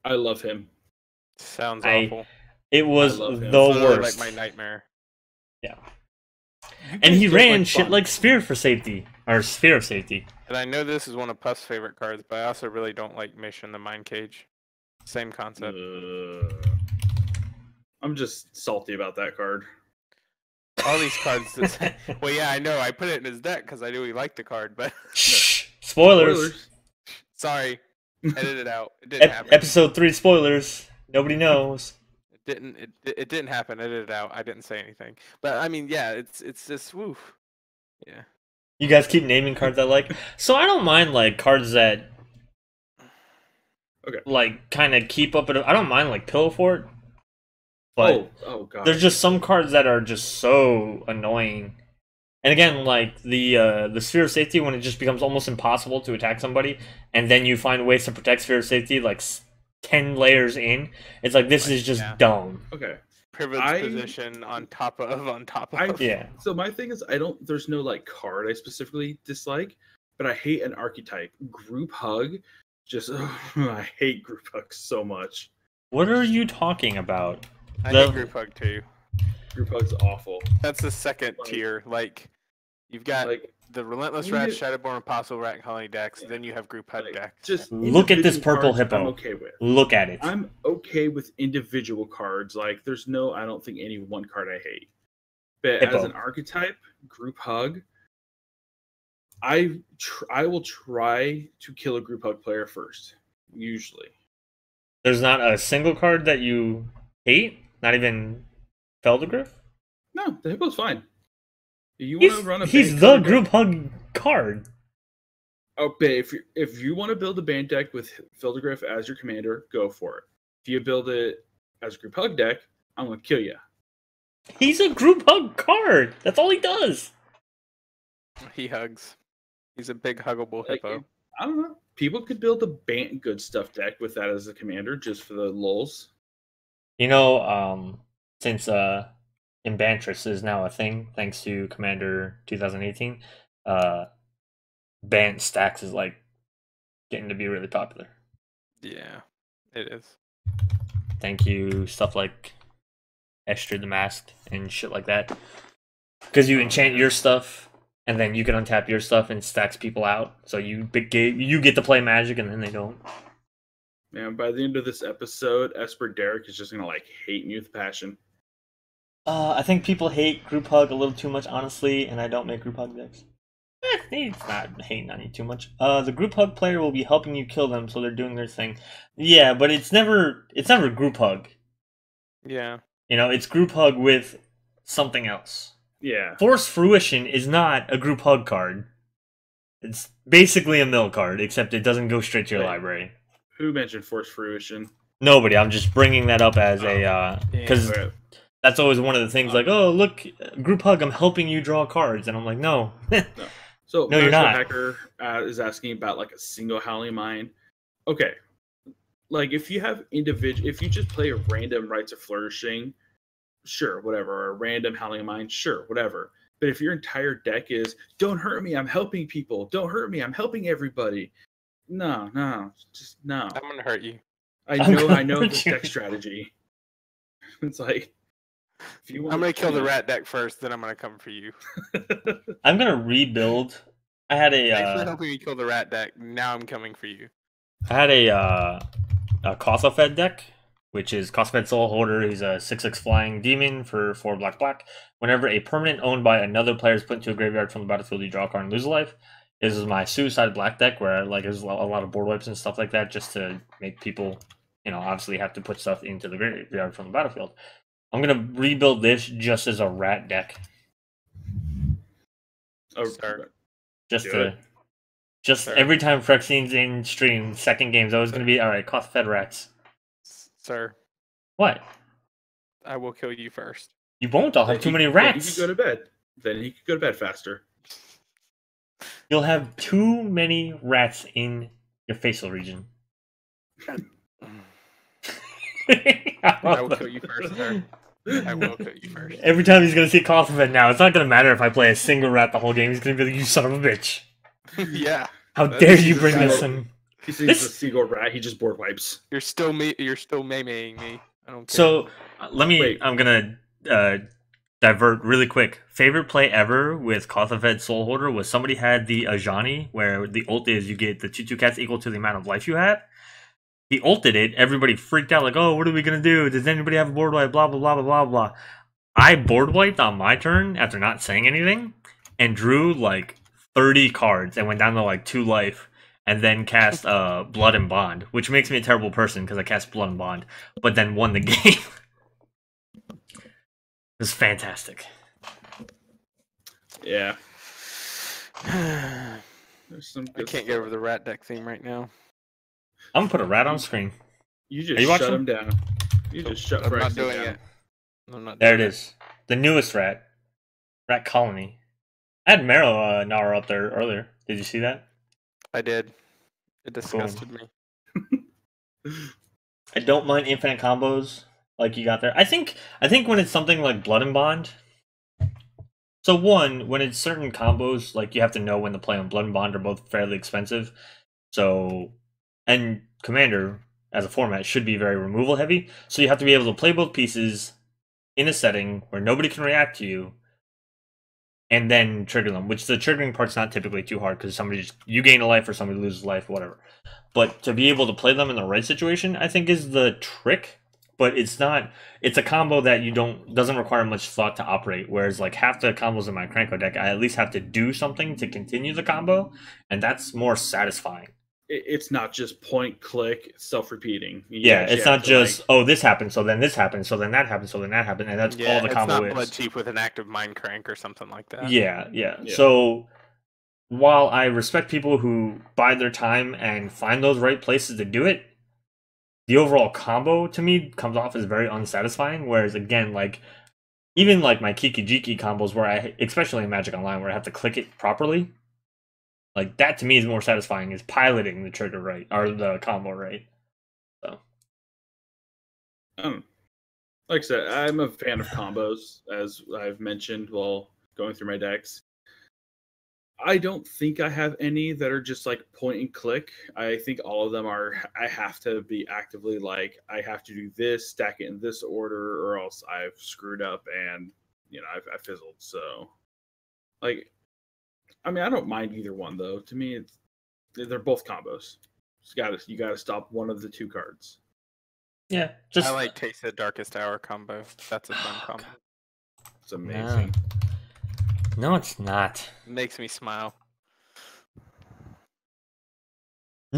I love him. Sounds awful. It was the worst. Like my nightmare. Yeah. And he ran shit like Sphere of Safety. And I know this is one of Puff's favorite cards, but I also really don't like Mission the Mind Cage. Same concept. I'm just salty about that card. All these cards. Well, yeah, I know. I put it in his deck because I knew he liked the card, but spoilers. Sorry, edit it out. It didn't happen. Episode 3 spoilers. Nobody knows. It didn't happen. Edit it out. I didn't say anything. But I mean, yeah, it's just woof. Yeah. You guys keep naming cards I like. So I don't mind like cards that like kind of keep up at I don't mind like Pillow Fort. But oh god. There's just some cards that are just so annoying. And again, like the Sphere of Safety, when it just becomes almost impossible to attack somebody, and then you find ways to protect Sphere of Safety like 10 layers in, it's like this is just dumb. Okay. Privileged position on top of. Yeah. So my thing is, there's no like card I specifically dislike, but I hate an archetype. Group Hug, I hate Group Hug so much. What are you talking about? I hate Group Hug too. Group Hug's awful. That's the second tier. Like, you've got the Relentless Rat, Shadowborn Apostle, Rat Colony decks, then you have Group Hug decks. Just look at this purple hippo. I'm okay with. Look at it. I'm okay with individual cards. Like, there's I don't think any one card I hate. But hippo. As an archetype, Group Hug, I will try to kill a Group Hug player first. Usually. There's not a single card that you hate? Not even Feldergriff? No, the hippo's fine. You want to run a he's the Group Hug card. Okay, if you want to build a band deck with Feldergriff as your commander, go for it. If you build it as a Group Hug deck, I'm gonna kill you. He's a Group Hug card. That's all he does. He hugs. He's a big huggable hippo. I don't know. People could build a good stuff deck with that as a commander, just for the lulz. You know, since Enchantress is now a thing, thanks to Commander 2018, Bant Stacks is like getting to be really popular. Yeah, it is. Thank you, stuff like Esther the Masked and shit like that. Because you enchant your stuff, and then you can untap your stuff and stacks people out. So you get to play Magic, and then they don't. Man, by the end of this episode, Esper Derek is just gonna like hate me with passion. I think people hate Group Hug a little too much, honestly, and I don't make Group Hug decks. It's not hating on you too much. The Group Hug player will be helping you kill them, so they're doing their thing. Yeah, but it's never Group Hug. Yeah. You know, it's Group Hug with something else. Yeah. Force Fruition is not a Group Hug card. It's basically a mill card, except it doesn't go straight to your library. Who mentioned Force Fruition? Nobody. I'm just bringing that up as because that's always one of the things. Like, oh, look, Group Hug, I'm helping you draw cards, and I'm like, no. No. So no, you're not. Hacker is asking about like a single Howling Mine. Okay, like if you have if you just play a random Rites of Flourishing, sure, whatever, or a random Howling Mine, sure, whatever. But if your entire deck is "Don't hurt me, I'm helping people. Don't hurt me, I'm helping everybody," no, just no. I'm gonna hurt you. I know the deck strategy. It's like if you want, I'm gonna kill the rat deck first, then I'm gonna come for you. I'm gonna rebuild. I had a. Thanks for helping me kill the rat deck. Now I'm coming for you. I had a Kothafed deck, which is Kothafed Soul Holder. He's a 6/6 flying demon for 4 black. Whenever a permanent owned by another player is put into a graveyard from the battlefield, you draw a card and lose a life. This is my Suicide Black deck, where like there's a lot of board wipes and stuff like that, just to make people, obviously have to put stuff into the graveyard from the battlefield. I'm gonna rebuild this just as a rat deck. Oh, sir. Just every time Frexine's in stream, second game's always gonna be alright, Kothafed rats. Sir. What? I will kill you first. You won't, I'll have too many rats. Then he could go to bed. Then he could go to bed faster. You'll have too many rats in your facial region. I will kill you first, sir. I will kill you first. Every time he's gonna see Kothafed now, it's not gonna matter if I play a single rat the whole game. He's gonna be like, "You son of a bitch! Yeah. How dare you bring this in?" He sees a seagull rat. He just board wipes. You're still maymaying me. I don't care. So I'm gonna divert really quick. Favorite play ever with Kothafed Soul Holder was somebody had the Ajani, where the ult is you get the 2/2 cats equal to the amount of life you have. He ulted it. Everybody freaked out, like, "Oh, what are we gonna do? Does anybody have a board wipe? Blah blah blah blah blah blah." I board wiped on my turn after not saying anything, and drew like 30 cards and went down to like 2 life, and then cast Blood and Bond, which makes me a terrible person because I cast Blood and Bond, but then won the game. It was fantastic. Yeah. I can't get over the rat deck theme right now. I'm gonna put a rat on screen. You just shut him down. You just shut. I'm not doing it. I'm not. There it is. The newest rat. Rat Colony. I had Marrow Nara up there earlier. Did you see that? I did. It disgusted me. I don't mind infinite combos like you got there. I think when it's something like Blood and Bond. So one, when it's certain combos, like you have to know when to play on Blood and Bond are both fairly expensive. So, and Commander as a format should be very removal heavy. So you have to be able to play both pieces in a setting where nobody can react to you, and then trigger them. Which the triggering part's not typically too hard because you gain a life or somebody loses life, whatever. But to be able to play them in the right situation, I think is the trick. But it's not. It's a combo that doesn't require much thought to operate. Whereas like half the combos in my Cranko deck, I at least have to do something to continue the combo, and that's more satisfying. It's not just point click self-repeating. Yeah, it's not just this happened, so then this happened, so then that happened, so then that happened, and that's all the combo is. It's not Blood Chief with an active Mind Crank or something like that. Yeah. So while I respect people who bide their time and find those right places to do it, the overall combo to me comes off as very unsatisfying. Whereas again, like even like my Kiki Jiki combos, where especially in Magic Online, where I have to click it properly. Like, that to me is more satisfying, is piloting the trigger right, or the combo right. So. Like I said, I'm a fan of combos, as I've mentioned while going through my decks. I don't think I have any that are just like point and click. I think all of them are. I have to be actively like I have to do this, stack it in this order, or else I've screwed up and I've fizzled. So, like, I mean, I don't mind either one though. To me, they're both combos. You gotta stop one of the two cards. Yeah, I just like Taste the Darkest Hour combo. That's a fun combo. It's amazing. no, it's not. It makes me smile.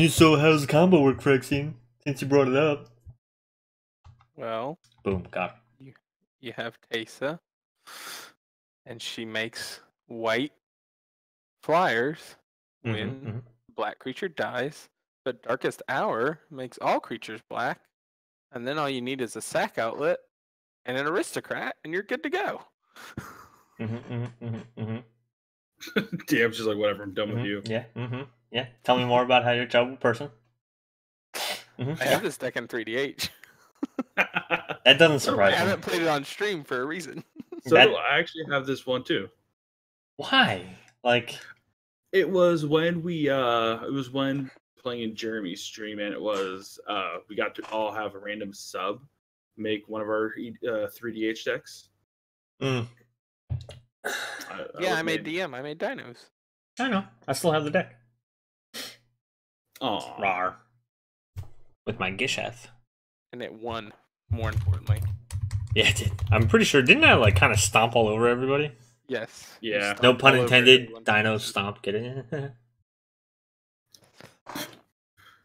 So how's the combo work, Frexine? Since you brought it up. Well, Boom, got you have Taysa, and she makes white flyers it. when black creature dies, but Darkest Hour makes all creatures black, and then all you need is a sack outlet and an aristocrat, and you're good to go. Damn, she's like, whatever, I'm done with you. Yeah, yeah. Tell me more about how you're a trouble person. I have this deck in 3DH. That doesn't I surprise me. haven't played it on stream for a reason. So I actually have this one too. Why? Like, it was when when playing Jeremy's stream, and it was we got to all have a random sub make one of our 3DH decks. I made DM. I made dinos. I know. I still have the deck. Oh, Rar. With my Gishath. And it won, more importantly. Yeah, it did. I'm pretty sure. Didn't I, like, kind of stomp all over everybody? Yes. Yeah. No pun intended. Dino stomp. Get it? I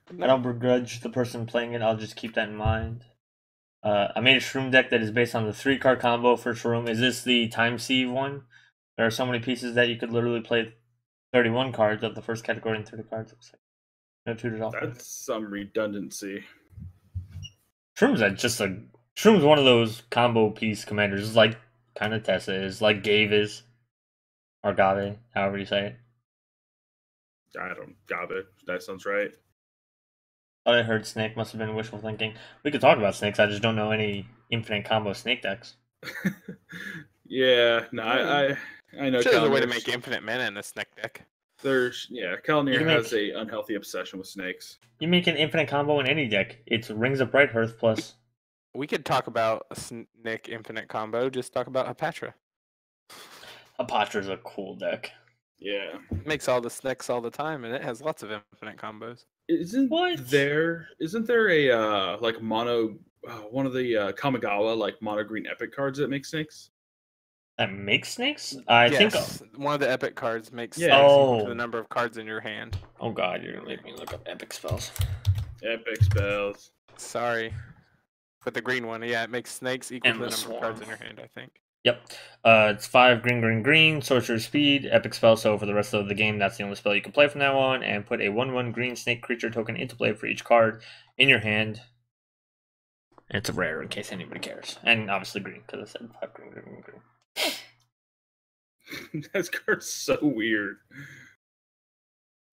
don't begrudge the person playing it. I'll just keep that in mind. I made a Shroom deck that is based on the 3-card combo for Shroom. Is this the Time Sieve one? There are so many pieces that you could literally play 31 cards of the first category and 30 cards. Looks like. No tutors off. That's some redundancy. Shroom's one of those combo piece commanders. It's like kind of Tessa is, like Gave is, or Gave, however you say it. Gave. That sounds right. I heard Snake must have been wishful thinking. We could talk about snakes. I just don't know any infinite combo snake decks. Yeah, no, I know. There's a way to make infinite mana in a snake deck. Kalanir has a unhealthy obsession with snakes. You make an infinite combo in any deck. It's Rings of Bright Hearth plus. We could talk about a snake infinite combo. Just talk about Hapatra. Hapatra's a cool deck. Yeah, it makes all the snakes all the time, and it has lots of infinite combos. Isn't there a like mono one of the Kamigawa like mono green epic cards that make snakes? That makes snakes? I think one of the epic cards makes snakes equal to the number of cards in your hand. Oh god, you're gonna make me look up epic spells. Epic spells. Sorry. But the green one, yeah, it makes snakes equal to the number of cards in your hand, I think. Yep. It's 5 green, sorcerer speed, epic spell, so for the rest of the game that's the only spell you can play from now on, and put a 1/1 green snake creature token into play for each card in your hand. And it's a rare in case anybody cares. And obviously green, because I said 5 green. That card's so weird.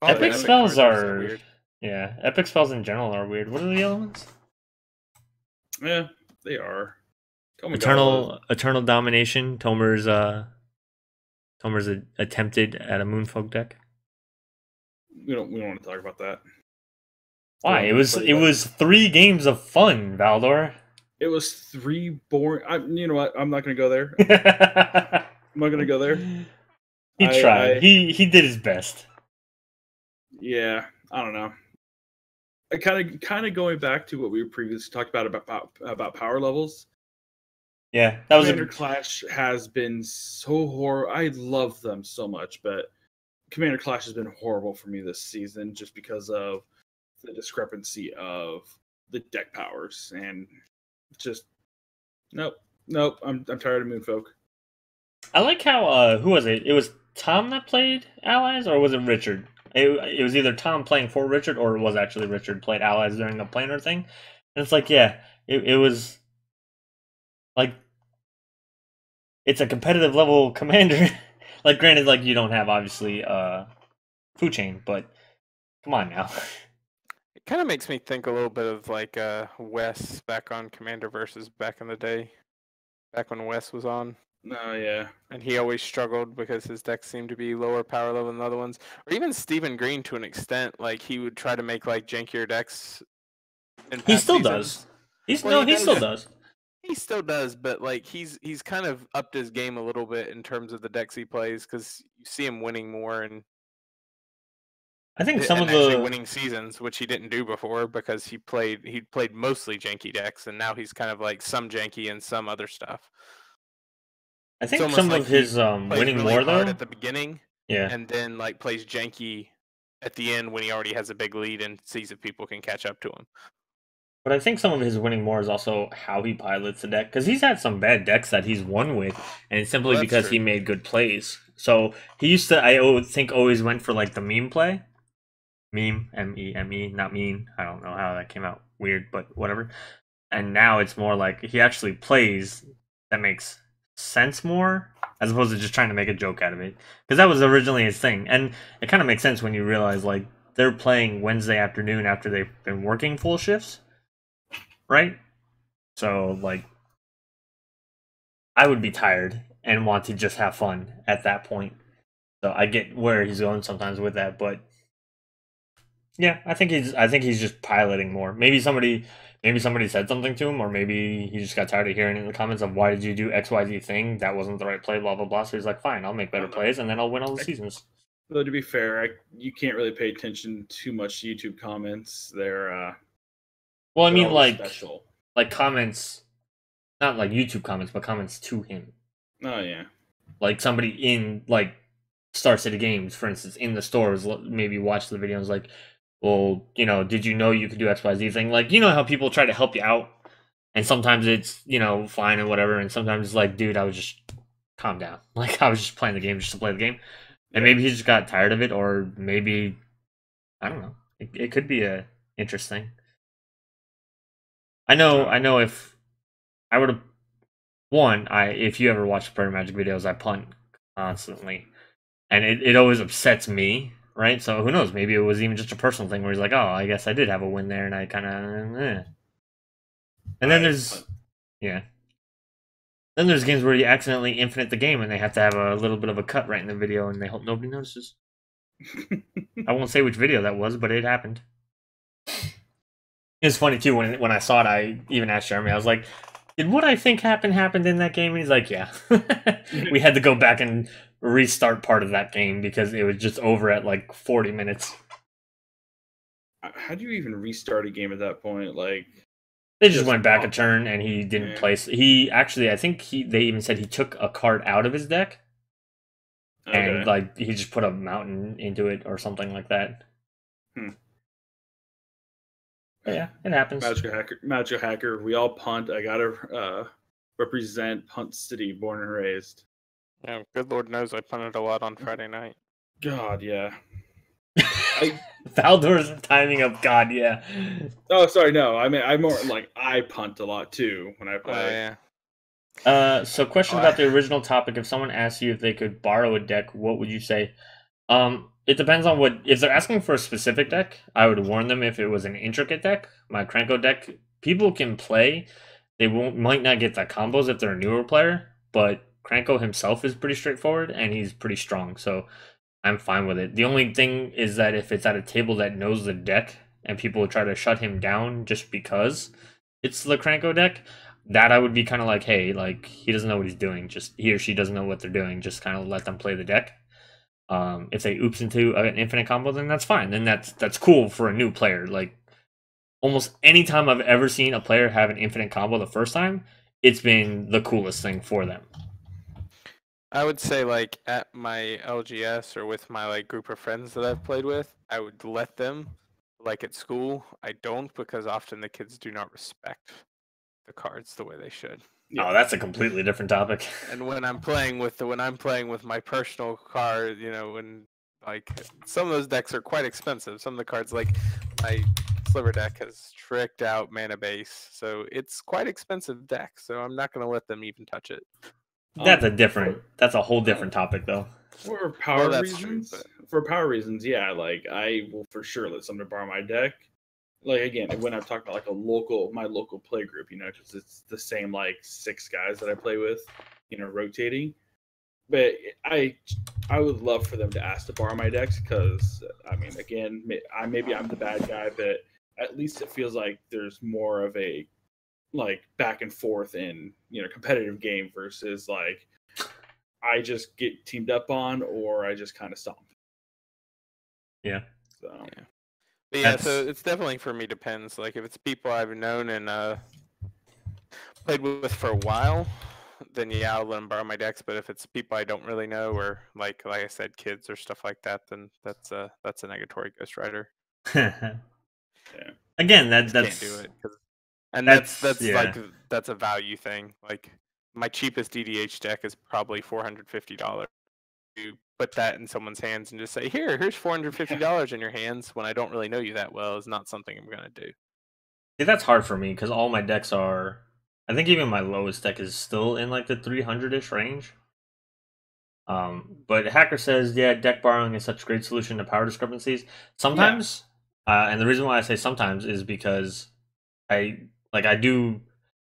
Epic spells are weird. Yeah, epic spells in general are weird. What are the other ones? Yeah, they are. Eternal Domination. Tomer's attempted at a Moonfolk deck. We don't want to talk about that. Why? It was 3 games of fun, Valdor. It was 3 boring. You know what? I'm not going to go there. I'm not going to go there. He tried. He did his best. Yeah, I don't know. Kind of going back to what we previously talked about power levels. Yeah, that was Commander Clash has been so horrible. I love them so much, but Commander Clash has been horrible for me this season just because of the discrepancy of the deck powers and just nope. I'm tired of Moonfolk. I like how who was it? It was Tom that played allies, or was it Richard? It was either Tom playing for Richard, or it was actually Richard played allies during the planar thing. And it's like, yeah, it was like it's a competitive level commander. Like, granted, like you don't have obviously food chain, but come on now. It kind of makes me think a little bit of like Wes back on Commander Versus back in the day, back when Wes was on. Oh yeah. And he always struggled because his decks seemed to be lower power level than the other ones. Or even Stephen Green to an extent, like he would try to make like jankier decks in He past still does. seasons. He's Well, no, he he still does. does. He still does, but like he's kind of upped his game a little bit in terms of the decks he plays because you see him winning more I think some of and actually the winning seasons, which he didn't do before because he played mostly janky decks, and now he's kind of like some janky and some other stuff. I It's think almost some like of he his plays winning really more hard though. at the beginning, Yeah. and then like plays janky at the end when he already has a big lead and sees if people can catch up to him. But I think some of his winning more is also how he pilots the deck, because he's had some bad decks that he's won with, and it's simply Well, that's because true. he made good plays. So he used to, think, always went for like the meme play, meme, meme, not mean. I don't know how that came out weird, but whatever. And now it's more like he actually plays that makes sense more, as opposed to just trying to make a joke out of it, because that was originally his thing, and it kind of makes sense when you realize like they're playing Wednesday afternoon after they've been working full shifts, right? So, like, I would be tired and want to just have fun at that point. So I get where he's going sometimes with that, but yeah, I think he's just piloting more. Maybe somebody said something to him, or maybe he just got tired of hearing it in the comments of why did you do XYZ thing? That wasn't the right play, blah blah blah. So he's like, fine, I'll make I better don't know. plays and then I'll win all the seasons. Though to be fair, you can't really pay attention too much to YouTube comments. Well, I They're mean, always special. like comments, not like YouTube comments, but comments to him. Oh yeah. Like somebody in like Star City Games, for instance, in the stores, maybe watch the videos like, well, did you know you could do XYZ thing? Like, you know how people try to help you out, and sometimes it's fine and whatever, and sometimes it's like, dude, I was just calm down. Like I was just playing the game just to play the game, and Yeah. maybe he just got tired of it, or maybe I don't know. It could be a interesting. I know if I would have if you ever watch Prayer Magic videos, I punt constantly. And it always upsets me, right? So who knows? Maybe it was even just a personal thing where he's like, "Oh, I guess I did have a win there," and I kind of, And then there's, yeah. Then there's games where you accidentally infinite the game, and they have to have a little bit of a cut right in the video, and they hope nobody notices. I won't say which video that was, but it happened. It's funny too when I saw it. I even asked Jeremy. I was like, "Did what I think happened in that game?" And he's like, "Yeah." We had to go back and restart part of that game because it was just over at like 40 minutes. How do you even restart a game at that point? Like They just went back a pop. turn, and he didn't place. He actually, I think they even said he took a card out of his deck, and Okay. like he just put a mountain into it or something like that. But yeah, it happens. Magical hacker. We all punt. I gotta represent Punt City, born and raised. Yeah, good Lord knows I punted a lot on Friday night. God, yeah. Valdor's timing up. God, yeah. Oh, sorry, no. I mean, I'm more like I punt a lot too when I play. Yeah. So question about the original topic. If someone asked you if they could borrow a deck, what would you say? It depends on what. If they're asking for a specific deck, I would warn them if it was an intricate deck. My Krenko deck, people can play. They might not get the combos if they're a newer player, but Krenko himself is pretty straightforward and he's pretty strong. So I'm fine with it. The only thing is that if it's at a table that knows the deck and people try to shut him down just because it's the Krenko deck, that I would be kind of like, hey, like he doesn't know what he's doing. Just he or she doesn't know what they're doing. Just kind of let them play the deck. If they oops into an infinite combo, then that's fine. Then that's cool for a new player. Like almost any time I've ever seen a player have an infinite combo the first time, it's been the coolest thing for them. I would say like at my LGS or with my like group of friends that I've played with, I would let them. Like at school, I don't because often the kids do not respect the cards the way they should. Yeah. Oh, that's a completely different topic. And when I'm playing with my personal card, when like some of those decks are quite expensive. Some of the cards, like my Sliver deck, has tricked out mana base, so it's quite expensive deck. So I'm not going to let them even touch it. That's a whole different topic though. For power reasons. Yeah, like I will for sure let somebody borrow my deck. Like again, when I'm talking about like my local play group, because it's the same like 6 guys that I play with. rotating. But I would love for them to ask to borrow my decks because, I mean, again, maybe I'm the bad guy, but at least it feels like there's more of a like back and forth in competitive game versus like I just get teamed up on or I just kind of stomp. Yeah. So yeah. But yeah, so it's definitely for me depends. Like if it's people I've known and played with for a while, then yeah, I'll let them borrow my decks. But if it's people I don't really know, or like I said, kids or stuff like that, then that's a negatory Ghost Rider. Yeah. Yeah. Again, that's can't do it. And that's yeah. like that's a value thing. Like my cheapest DDH deck is probably $450. You put that in someone's hands and just say, here's $450 in your hands when I don't really know you that well is not something I'm gonna do. Yeah, that's hard for me because all my decks are. I think even my lowest deck is still in like the 300-ish range. But Hacker says, yeah, deck borrowing is such a great solution to power discrepancies. Sometimes, and the reason why I say sometimes is because I do.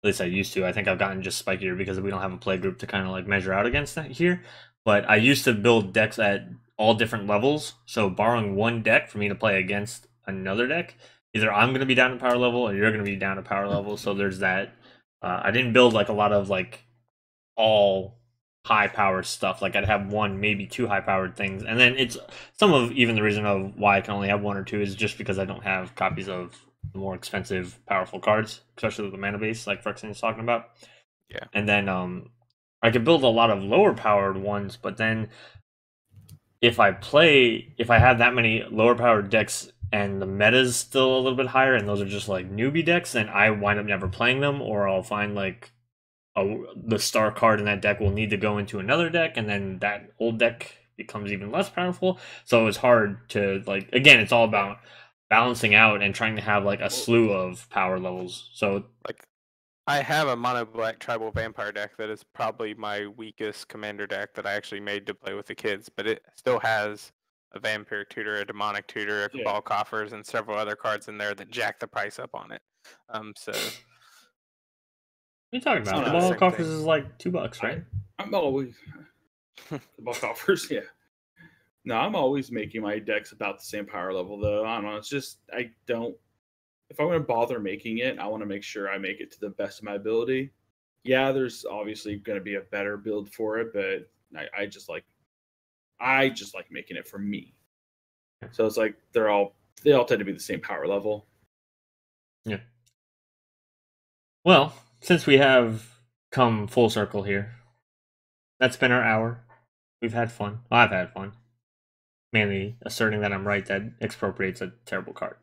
At least I used to. I think I've gotten just spikier because we don't have a play group to kind of like measure out against that here. But I used to build decks at all different levels. So borrowing one deck for me to play against another deck, either I'm going to be down to power level or you're going to be down to power level. So there's that. I didn't build like a lot of like all high powered stuff. Like I'd have one, maybe two high powered things, and then it's some of even the reason of why I can only have one or two is just because I don't have copies of the more expensive, powerful cards, especially the mana base, like Frexen is talking about. Yeah. And then I could build a lot of lower powered ones, but then if I have that many lower powered decks and the meta's still a little bit higher, and those are just like newbie decks, then I wind up never playing them, or I'll find like the star card in that deck will need to go into another deck, and then that old deck becomes even less powerful. So it's hard to like. Again, it's all about balancing out and trying to have like a slew of power levels. So like I have a mono black tribal vampire deck that is probably my weakest commander deck that I actually made to play with the kids, but it still has a vampire tutor, a demonic tutor, a cabal coffers, and several other cards in there that jack the price up on it. So what are you talking about? Cabal coffers is like $2, right? I'm always cabal coffers, yeah. No, I'm always making my decks about the same power level, though. I don't know. It's just I don't. If I'm going to bother making it, I want to make sure I make it to the best of my ability. Yeah, there's obviously going to be a better build for it, but I just like making it for me. So it's like they all tend to be the same power level. Yeah. Well, since we have come full circle here, that's been our hour. We've had fun. Well, I've had fun. Mainly asserting that I'm right that expropriate's a terrible card.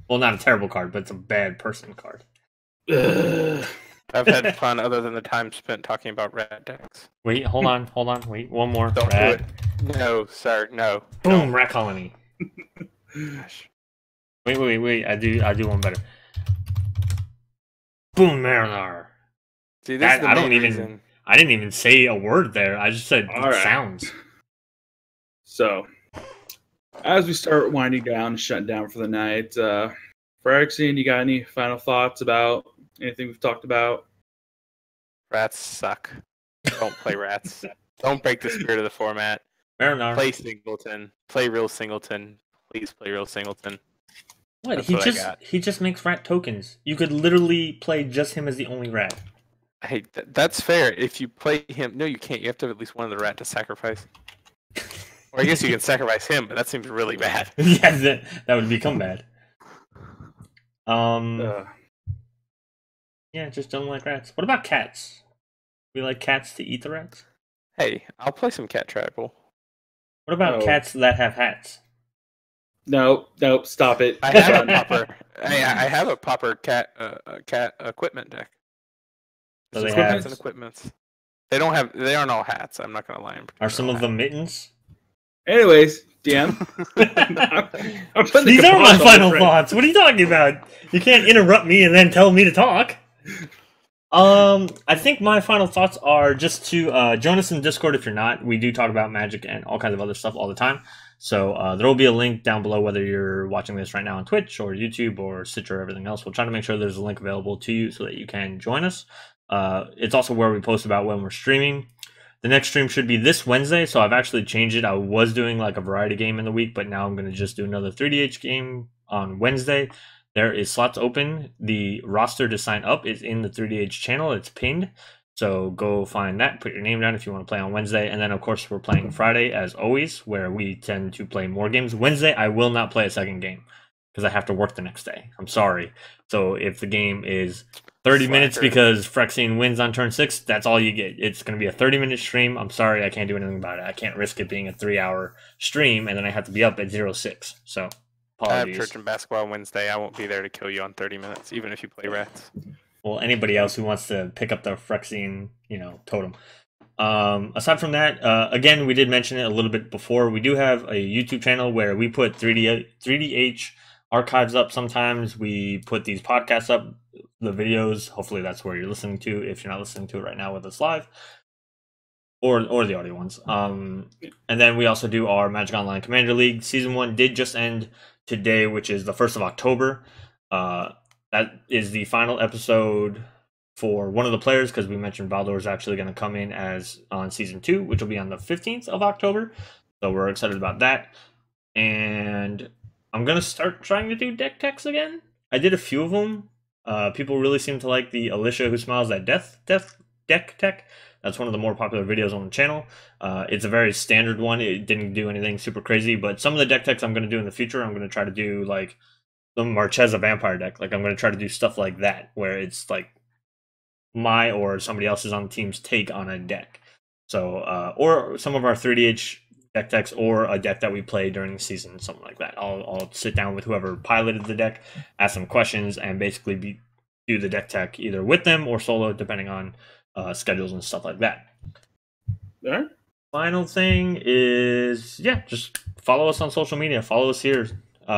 Well, not a terrible card, but it's a bad person card. I've had fun other than the time spent talking about rat decks. Wait, hold on. Wait, one more. Don't rat. do it. No, sir, no. Boom, don't. Rat Colony. Gosh. Wait. I do one better. Boom, Mariner. See, this is the main reason. I didn't even say a word there. I just said sounds. So, as we start winding down and shutting down for the night, Frexen, you got any final thoughts about anything we've talked about? Rats suck. Don't play rats. Don't break the spirit of the format. Mariner. Play Singleton. Play real Singleton. Please play real Singleton. What? He just makes rat tokens. You could literally play just him as the only rat. Hey, that's fair. If you play him, no, you can't. You have to have at least one of the rat to sacrifice. Or I guess you can sacrifice him, but that seems really bad. Yeah, that would become bad. Yeah, just don't like rats. What about cats? We like cats to eat the rats? Hey, I'll play some cat tribal. What about cats that have hats? Nope, stop it. I have a popper. I have a popper cat equipment deck. So they have and equipments. They aren't all hats. I'm not gonna lie. Are some of them mittens? Anyways, DM. These are my final thoughts. What are you talking about? You can't interrupt me and then tell me to talk. I think my final thoughts are just to join us in Discord if you're not. We do talk about Magic and all kinds of other stuff all the time. So there will be a link down below whether you're watching this right now on Twitch or YouTube or Stitcher or everything else. We'll try to make sure there's a link available to you so that you can join us. It's also where we post about when we're streaming. The next stream should be this Wednesday, so I've actually changed it. I was doing like a variety game in the week, but now I'm going to just do another 3DH game on Wednesday. There is slots open. The roster to sign up is in the 3DH channel. It's pinned. So go find that, put your name down if you want to play on Wednesday. And then, of course, we're playing Friday, as always, where we tend to play more games. Wednesday, I will not play a second game because I have to work the next day. I'm sorry. So if the game is 30 minutes because Phyrexian wins on turn 6, that's all you get. It's going to be a 30-minute stream. I'm sorry, I can't do anything about it. I can't risk it being a 3-hour stream, and then I have to be up at 06. So, apologies. I have church and basketball on Wednesday. I won't be there to kill you on 30 minutes, even if you play Rats. Well, anybody else who wants to pick up the Phyrexian, totem. Aside from that, again, we did mention it a little bit before. We do have a YouTube channel where we put 3DH archives up sometimes. We put these podcasts up, the videos. Hopefully that's where you're listening to if you're not listening to it right now with us live. Or the audio ones. And then we also do our Magic Online Commander League. Season 1 did just end today, which is the 1st of October. That is the final episode for one of the players, because we mentioned Valdor is actually going to come in as on Season 2, which will be on the 15th of October. So we're excited about that. And I'm going to start trying to do deck techs again. I did a few of them. People really seem to like the Alicia Who Smiles at Death deck tech. That's one of the more popular videos on the channel. It's a very standard one. It didn't do anything super crazy, but some of the deck techs I'm going to do in the future, I'm going to try to do like the Marchesa Vampire deck. Like I'm going to try to do stuff like that, where it's like my or somebody else's on the team's take on a deck. So, or some of our 3DH deck techs, or a deck that we play during the season, something like that. I'll sit down with whoever piloted the deck, ask them questions, and basically do the deck tech either with them or solo, depending on schedules and stuff like that. All right. Final thing is, just follow us on social media. Follow us here.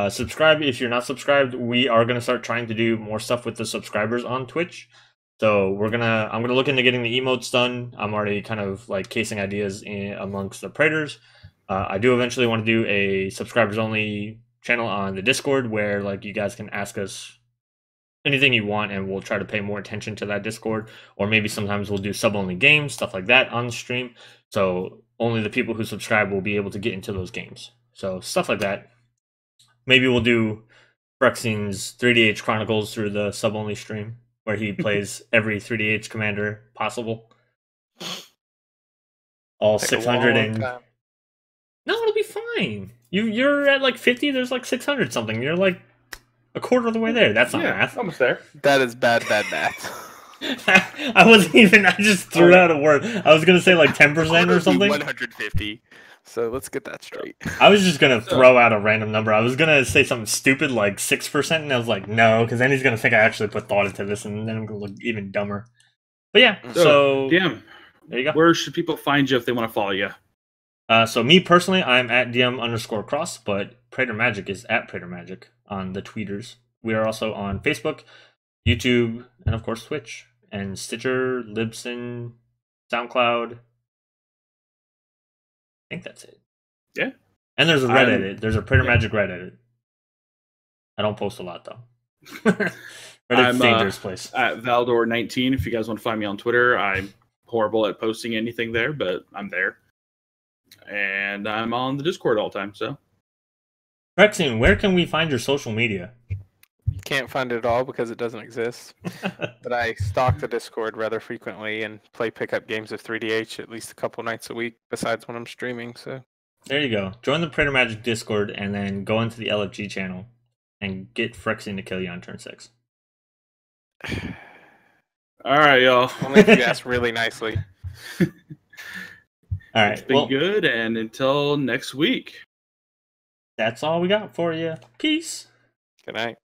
Subscribe if you're not subscribed. We are going to start trying to do more stuff with the subscribers on Twitch. So I'm gonna look into getting the emotes done. I'm already kind of like casing ideas amongst the Praetors. I do eventually want to do a subscribers only channel on the Discord where like you guys can ask us anything you want, and we'll try to pay more attention to that Discord. Or maybe sometimes we'll do sub only games, stuff like that on the stream. So only the people who subscribe will be able to get into those games. So stuff like that. Maybe we'll do Phyrexian's 3DH Chronicles through the sub only stream, where he plays every 3DH commander possible. All 600 and... No, it'll be fine. You're at like 50, there's like 600 something. You're like a quarter of the way there. That's not math. Almost there. That is bad math. I wasn't even, I just threw out a word. I was going to say like 10% or something. 150. So let's get that straight. I was just going to throw out a random number. I was going to say something stupid like 6%, and I was like, no, because then he's going to think I actually put thought into this, and then I'm going to look even dumber. But yeah, so DM, there you go. Where should people find you if they want to follow you? So me personally, I'm at DM_cross, but Praetor Magic is at Praetor Magic on the tweeters. We are also on Facebook, YouTube, and of course Twitch, and Stitcher, Libsyn, SoundCloud. I think that's it. Yeah. And there's a Reddit. There's a Praetor Magic Reddit. I don't post a lot though. Reddit's a dangerous place. At Valdor19, if you guys want to find me on Twitter. I'm horrible at posting anything there, but I'm there. And I'm on the Discord all the time, so. Phyrexian, where can we find your social media? You can't find it all because it doesn't exist. But I stalk the Discord rather frequently and play pickup games of 3DH at least a couple nights a week, besides when I'm streaming. So there you go. Join the Praetor Magic Discord and then go into the LFG channel and get Phyrexian to kill you on turn 6. All right, y'all. Only if you ask really nicely. All right. It's been good, and until next week. That's all we got for you. Peace. Good night.